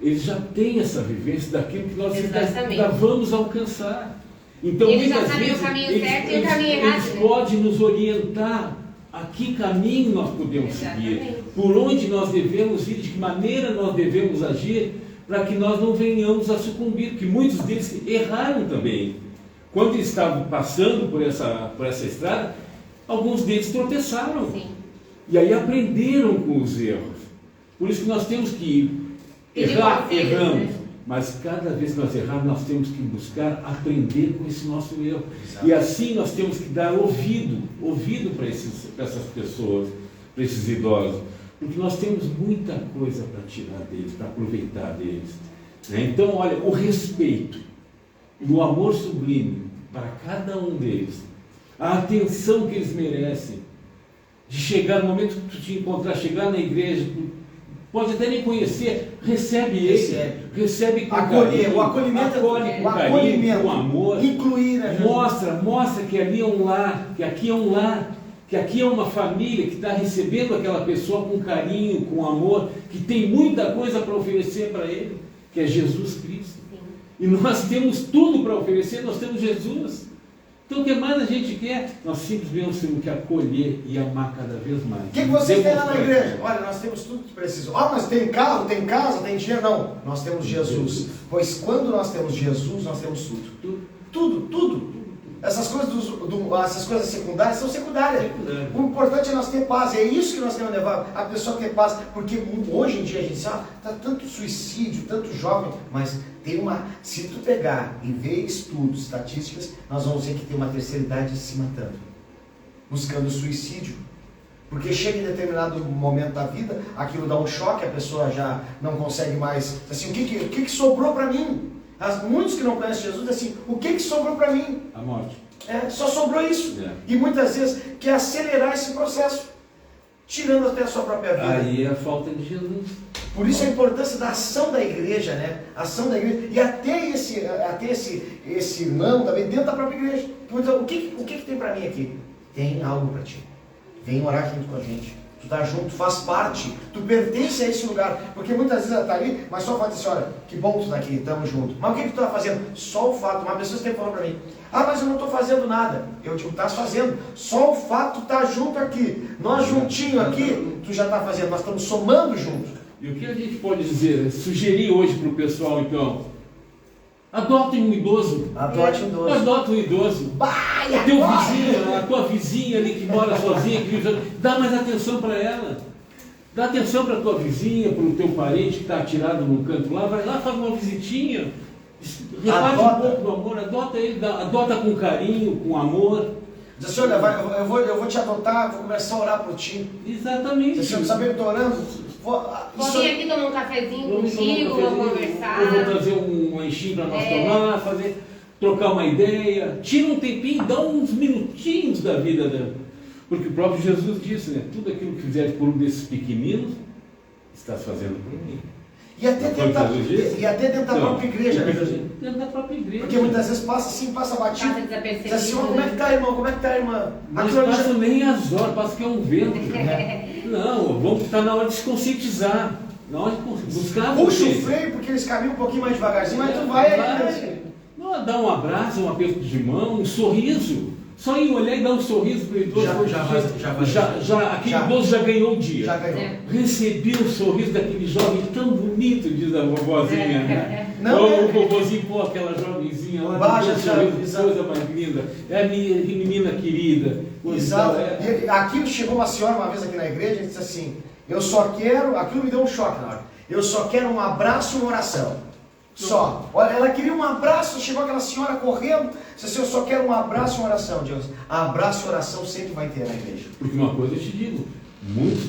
eles já têm essa vivência daquilo que nós Exatamente. ainda vamos alcançar. Então, Eles já muitas sabem vezes, o caminho certo e o caminho eles errado, né? podem nos orientar a que caminho nós podemos seguir, Exatamente. por onde nós devemos ir, de que maneira nós devemos agir, para que nós não venhamos a sucumbir, porque muitos deles erraram também. Quando eles estavam passando por essa estrada, alguns deles tropeçaram. Sim. E aí aprenderam com os erros. Por isso que nós temos que errar, conselhos, erramos. né? Mas cada vez que nós errarmos, nós temos que buscar aprender com esse nosso erro. Exato. E assim nós temos que dar ouvido para essas pessoas, para esses idosos. Porque nós temos muita coisa para tirar deles, para aproveitar deles. Né? Então, olha, o respeito, o amor sublime para cada um deles, a atenção que eles merecem, de chegar no momento que tu te encontrar, chegar na igreja, pode até nem conhecer, recebe ele, recebe com carinho, O acolhimento, acolhe com carinho, com amor, incluir, né? mostra que ali é um lar, que aqui é um lar, que aqui é uma família que está recebendo aquela pessoa com carinho, com amor, que tem muita coisa para oferecer para ele, que é Jesus Cristo. Sim. E nós temos tudo para oferecer, nós temos Jesus. Então o que mais a gente quer? Nós simplesmente temos que acolher e amar cada vez mais. O que você tem lá na igreja? Olha, nós temos tudo que precisa. Mas tem carro, tem casa, tem dinheiro? Não, nós temos Jesus. Pois quando nós temos Jesus, nós temos tudo. Tudo. Essas coisas, essas coisas secundárias são secundárias. O importante é nós ter paz. É isso que nós temos que levar, a pessoa ter paz. Porque hoje em dia a gente sabe, está tanto suicídio, tanto jovem, mas tem se tu pegar e ver estudos, estatísticas, nós vamos ver que tem uma terceira idade se matando, buscando suicídio. Porque chega em determinado momento da vida, aquilo dá um choque, a pessoa já não consegue mais. Assim, o que sobrou para mim? Muitos que não conhecem Jesus dizem assim, o que sobrou para mim? A morte. Só sobrou isso. É. E muitas vezes quer acelerar esse processo, tirando até a sua própria vida. Aí é a falta de Jesus. Por isso a importância da ação da igreja, né? A ação da igreja. E até esse irmão também dentro da própria igreja. Então, o que tem para mim aqui? Tem algo para ti. Vem orar junto com a gente. Tu está junto, faz parte, tu pertence a esse lugar, porque muitas vezes ela está ali, mas só o fato de dizer, olha, que bom que tu está aqui, estamos juntos. Mas o que tu está fazendo? Só o fato, uma pessoa sempre falou para mim, mas eu não estou fazendo nada. Eu digo, estás fazendo, só o fato de tu estar junto aqui, nós juntinho aqui, tu já está fazendo, nós estamos somando junto. E o que a gente pode dizer, sugerir hoje para o pessoal então? Adote um idoso. Adote um idoso. Adota um idoso. Vai, Teu vizinho, a tua vizinha ali que mora sozinha, dá mais atenção para ela. Dá atenção para a tua vizinha, para o teu parente que está atirado no canto lá, vai lá, faz uma visitinha, reparte um pouco do amor, adota ele, adota com carinho, com amor. Diz assim, olha, eu vou te adotar, vou começar a orar por ti. Exatamente. Você sabe que eu estou orando? Vou vir aqui tomar um cafezinho contigo, vou conversar. Eu vou trazer um lanchinho para nós tomar, trocar uma ideia. Tira um tempinho, dá uns minutinhos da vida dela. Porque o próprio Jesus disse, né? Tudo aquilo que fizeres por um desses pequeninos, estás fazendo por mim. E até dentro da própria igreja. Dentro da própria igreja. Porque muitas vezes passa batido. Passa desapercebido. Diz assim, como é que tá, irmão? Como é que tá, irmã? Mas passa nem as horas, passa que é um vento. Não, vamos estar na hora de se conscientizar. Na hora de buscar. Puxa o freio, porque eles caminham um pouquinho mais devagarzinho, mas tu vai aí. Não, dá um abraço, um aperto de mão, um sorriso. Só em olhar e dar um sorriso para o idoso. Aquele idoso já ganhou o dia. Já ganhou. Recebi o sorriso daquele jovem tão bonito, diz a vovozinha. Né? Não, o vovozinho, pô, aquela jovenzinha lá, baixa, coisa mais linda. É a minha menina querida. Exato. E aqui chegou uma senhora uma vez aqui na igreja e disse assim, eu só quero, aquilo me deu um choque na hora, eu só quero um abraço e uma oração. Só. Olha, ela queria um abraço, chegou aquela senhora correndo, disse assim, eu só quero um abraço e uma oração. Deus, abraço e oração sempre vai ter na igreja. Porque uma coisa eu te digo,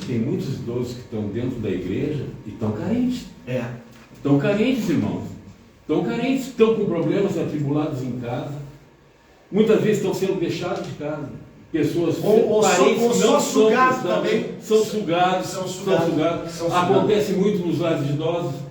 tem muitos idosos que estão dentro da igreja e estão carentes. Estão carentes, irmãos. Estão carentes, estão com problemas atribulados em casa. Muitas vezes estão sendo deixados de casa. Pessoas, parentes que não são cristãos, também são sugados. Acontece muito nos lares de idosos.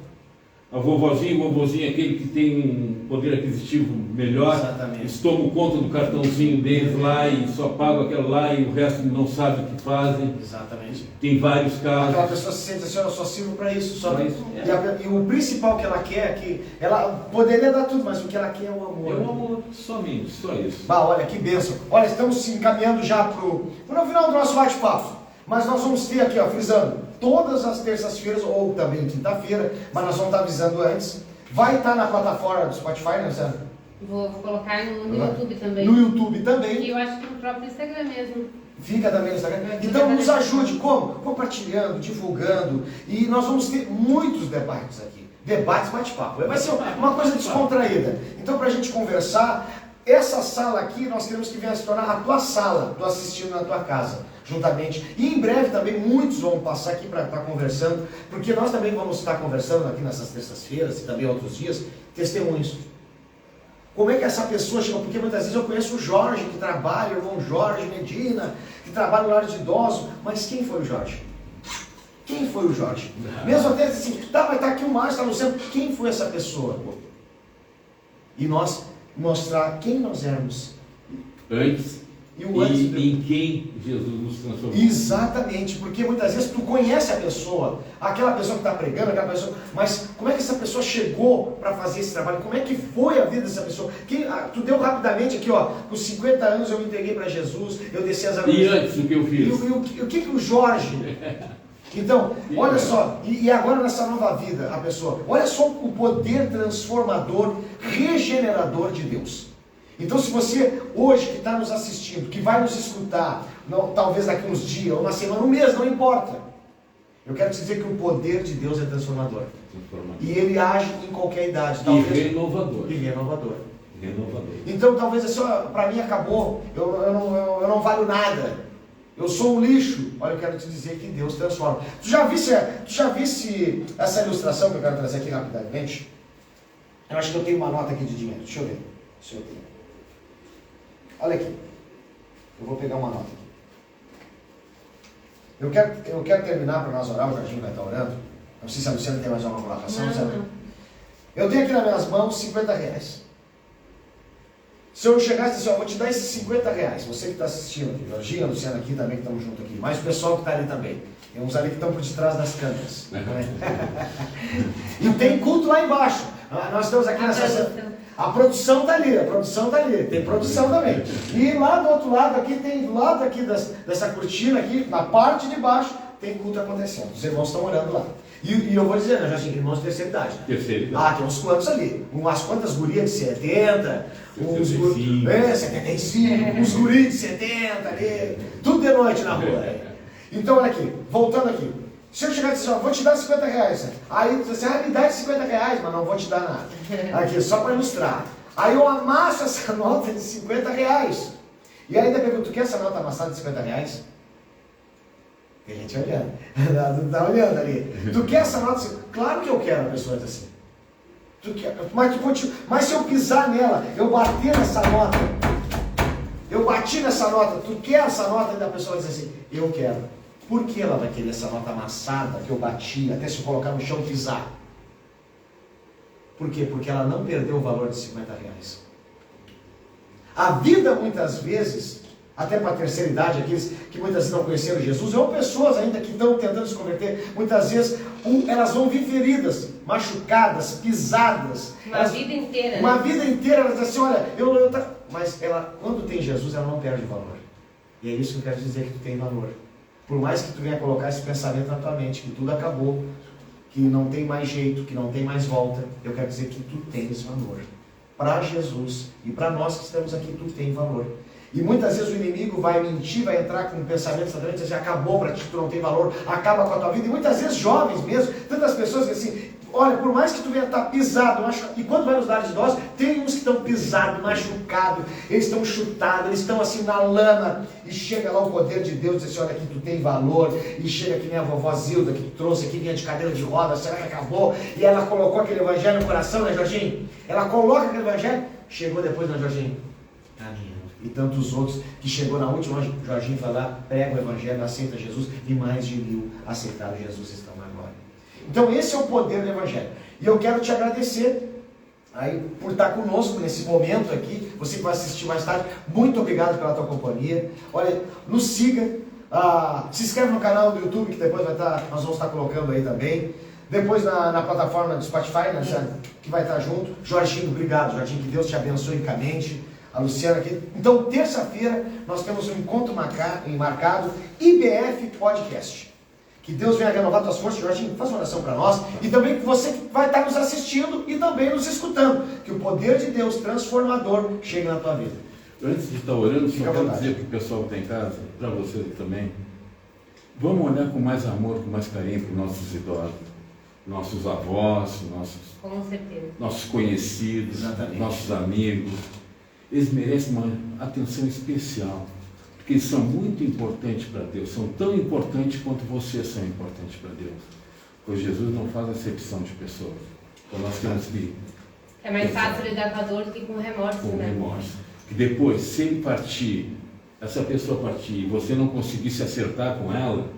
A vovozinha, o vovozinho é aquele que tem um poder aquisitivo melhor, Exatamente. eles tomam conta do cartãozinho deles lá e só pagam aquela lá e o resto não sabe o que fazem. Exatamente. Tem vários casos. Aquela pessoa se sente assim, eu só sirvo para isso. Só Pra isso. isso, E o principal que ela quer é que ela poderia dar tudo, mas o que ela quer é o amor. É o amor, somente, só isso. Bah, olha que bênção. Olha, estamos se encaminhando já para o final do nosso bate-papo. Mas nós vamos ter aqui, ó, frisando, todas as terças-feiras, ou também quinta-feira, mas nós vamos estar avisando antes. Vai estar na plataforma do Spotify, né, Sandra? Vou colocar no YouTube também. No YouTube também. E eu acho que no próprio Instagram mesmo. Fica também no Instagram. Então nos ajude, como? Compartilhando, divulgando. E nós vamos ter muitos debates aqui. Debates, bate-papo. Vai ser uma coisa descontraída. Então, para a gente conversar, essa sala aqui, nós queremos que venha se tornar a tua sala, tu assistindo na tua casa, juntamente. E em breve também muitos vão passar aqui para estar conversando, porque nós também vamos estar conversando aqui nessas terças-feiras e também outros dias, testemunhos. Como é que essa pessoa chegou? Porque muitas vezes eu conheço o Jorge, que trabalha, o irmão Jorge Medina, que trabalha no lar de idosos, mas quem foi o Jorge? Quem foi o Jorge? Mesmo até assim, tá, vai estar aqui o Márcio, está no centro, quem foi essa pessoa? E nós mostrar quem nós éramos. Antes E o antes e em quem Jesus nos transformou. Exatamente, porque muitas vezes tu conhece a pessoa, aquela pessoa que está pregando, aquela pessoa, mas como é que essa pessoa chegou para fazer esse trabalho? Como é que foi a vida dessa pessoa? Tu deu rapidamente aqui, ó, com 50 anos eu me entreguei para Jesus, eu desci as águas. E antes o que eu fiz? E o que o Jorge... Então, olha só, e agora nessa nova vida, a pessoa, olha só o poder transformador, regenerador de Deus. Então, se você hoje que está nos assistindo, que vai nos escutar, não, talvez daqui uns dias, ou uma semana, um mês, não importa. Eu quero te dizer que o poder de Deus é transformador. E ele age em qualquer idade. Talvez, e renovador. E renovador. Renovador. Então, talvez assim, para mim acabou, eu não valho nada. Eu sou um lixo. Olha, eu quero te dizer que Deus transforma. Tu já visse essa ilustração que eu quero trazer aqui rapidamente? Eu acho que eu tenho uma nota aqui de dinheiro. Deixa eu ver. Olha aqui. Eu vou pegar uma nota aqui. Eu quero terminar para nós orar. O Jorginho vai estar orando. Não sei se a Luciana tem mais alguma colocação. Não. Eu tenho aqui nas minhas mãos 50 reais. Se eu chegasse assim, ó, vou te dar esses 50 reais, você que está assistindo aqui, Jorginho, a Luciana aqui também, que estamos juntos aqui, mais o pessoal que está ali também. Tem uns ali que estão por detrás das câmeras. E tem culto lá embaixo. Nós estamos aqui nessa... A produção está ali, tem produção também. E lá do outro lado aqui, do lado aqui dessa cortina aqui, na parte de baixo, tem culto acontecendo. Os irmãos estão orando lá. E eu vou dizer, né, já tinha irmãos de terceira idade. Terceira idade. Tem uns quantos ali. Umas quantas gurias de 70, 75, uns guris de 70 ali. Tudo de noite na rua. Então, olha aqui, voltando aqui. Se eu chegar e dizer, vou te dar 50 reais. Aí você me dá 50 reais, mas não vou te dar nada. Aqui, só para ilustrar. Aí eu amasso essa nota de 50 reais. E ainda pergunto, tu quer essa nota amassada de 50 reais? Tem gente olhando. Tá olhando ali. Tu quer essa nota? Claro que eu quero, a pessoa diz assim. Tu quer, mas se eu pisar nela, eu bater nessa nota, eu bati nessa nota, tu quer essa nota? E a pessoa diz assim, eu quero. Por que ela vai querer essa nota amassada que eu bati, até se eu colocar no chão e pisar? Por quê? Porque ela não perdeu o valor de 50 reais. A vida muitas vezes, até para a terceira idade, aqueles que muitas vezes não conheceram Jesus, ou pessoas ainda que estão tentando se converter, muitas vezes elas vão vir feridas, machucadas, pisadas. Uma vida inteira. Uma vida inteira, elas dizem assim, olha, mas ela, quando tem Jesus, ela não perde valor. E é isso que eu quero dizer, que tu tem valor. Por mais que tu venha colocar esse pensamento na tua mente, que tudo acabou, que não tem mais jeito, que não tem mais volta, eu quero dizer que tu tens valor. Para Jesus e para nós que estamos aqui, tu tem valor. E muitas vezes o inimigo vai mentir, vai entrar com pensamentos satânicos, dizer, acabou para ti, tu não tem valor, acaba com a tua vida. E muitas vezes jovens mesmo, tantas pessoas que assim, olha, por mais que tu venha estar pisado, machucado, e quando vai nos lares de idosos, tem uns que estão pisados, machucados, eles estão chutados, eles estão assim na lama, e chega lá o poder de Deus, diz assim, olha aqui, tu tem valor, e chega que nem a vovó Zilda, que trouxe aqui, vinha de cadeira de rodas, será que acabou? E ela colocou aquele evangelho no coração, né, Jorginho? Ela coloca aquele evangelho, chegou depois, né, Jorginho? Caminhando. E tantos outros que chegou na última, o Jorginho vai lá, prega o evangelho, aceita Jesus, e mais de 1000 aceitaram Jesus, estão na glória. Então esse é o poder do Evangelho. E eu quero te agradecer aí por estar conosco nesse momento aqui. Você que vai assistir mais tarde, muito obrigado pela tua companhia. Olha, nos siga, se inscreve no canal do YouTube, que depois nós vamos estar colocando aí também. Depois na plataforma do Spotify, né, que vai estar junto. Jorginho, obrigado, Jorginho, que Deus te abençoe ricamente. A Luciana aqui. Então, terça-feira, nós temos um encontro marcado, IBF Podcast. Que Deus venha renovar tuas forças. Jorginho, faz uma oração para nós. E também que você que vai estar nos assistindo e também nos escutando. Que o poder de Deus transformador chegue na tua vida. Antes de estar orando, só quero vontade. dizer para o pessoal que está em casa, para vocês também, vamos olhar com mais amor, com mais carinho para os nossos idosos, nossos avós, Com certeza. nossos conhecidos, Exatamente. nossos amigos. Eles merecem uma atenção especial, porque eles são muito importantes para Deus, são tão importantes quanto vocês são importantes para Deus. Pois Jesus não faz acepção de pessoas. Então nós temos que... É mais fácil lidar com a dor do que com remorso, com né? remorso. Que depois, se ele partir, essa pessoa partir, e você não conseguir se acertar com ela,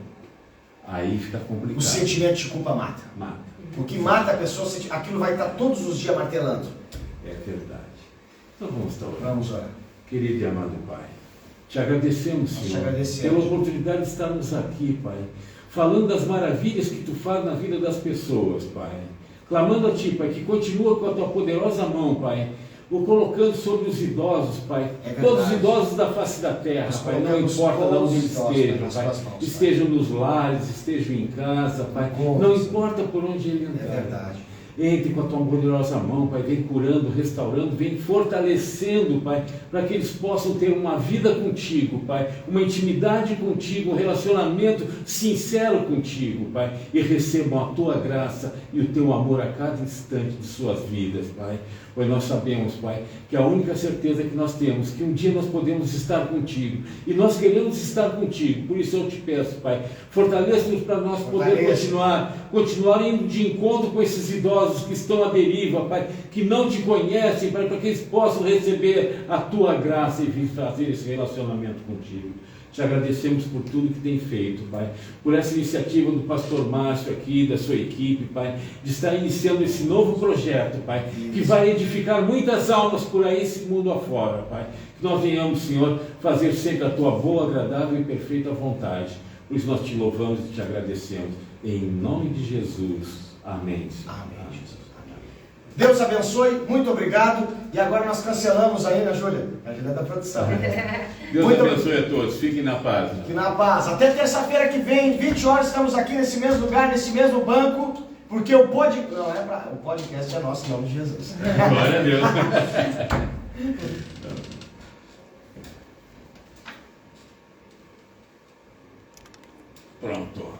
aí fica complicado. O sentimento de culpa mata. Mata. O que mata a pessoa, aquilo vai estar todos os dias martelando. É verdade. Então vamos estar orando. Vamos orar. Querido e amado Pai, te agradecemos, Nós te Senhor, agradecemos. pela oportunidade de estarmos aqui, Pai, falando das maravilhas que Tu faz na vida das pessoas, Pai. Clamando a Ti, Pai, que continua com a Tua poderosa mão, Pai, o colocando sobre os idosos, Pai, É verdade. todos os idosos da face da terra, Nós Pai, não colocamos importa de todos onde os eles idosos, estejam, Pai, nas Pai, tuas mãos, Pai. estejam nos lares, estejam em casa, Pai, Como, não Senhor. importa por onde ele É entrar. verdade. Entre com a tua poderosa mão, Pai, vem curando, restaurando, vem fortalecendo, Pai, para que eles possam ter uma vida contigo, Pai, uma intimidade contigo, um relacionamento sincero contigo, Pai, e recebam a tua graça e o teu amor a cada instante de suas vidas, Pai. Pois nós sabemos, Pai, que a única certeza que nós temos, que um dia nós podemos estar contigo, e nós queremos estar contigo. Por isso eu te peço, Pai, fortaleça-nos para nós poder continuar indo de encontro com esses idosos que estão à deriva, Pai, que não te conhecem, Pai, para que eles possam receber a tua graça e vir fazer esse relacionamento contigo. Te agradecemos por tudo que tem feito, Pai, por essa iniciativa do pastor Márcio aqui, da sua equipe, Pai, de estar iniciando esse novo projeto, Pai, que vai edificar muitas almas por aí, esse mundo afora, Pai. Que nós venhamos, Senhor, fazer sempre a Tua boa, agradável e perfeita vontade. Por isso nós te louvamos e te agradecemos. Em nome de Jesus. Amém. Amém, Jesus. Amém. Deus abençoe, muito obrigado. E agora nós cancelamos aí, né, Júlia? A Júlia é da produção. Deus Muito abençoe a todos. Fiquem na paz. Que na paz. Até terça-feira que vem, 20 horas, estamos aqui nesse mesmo lugar, nesse mesmo banco, porque o podcast... Não, o podcast é nosso, em nome de Jesus. Glória a Deus. Pronto.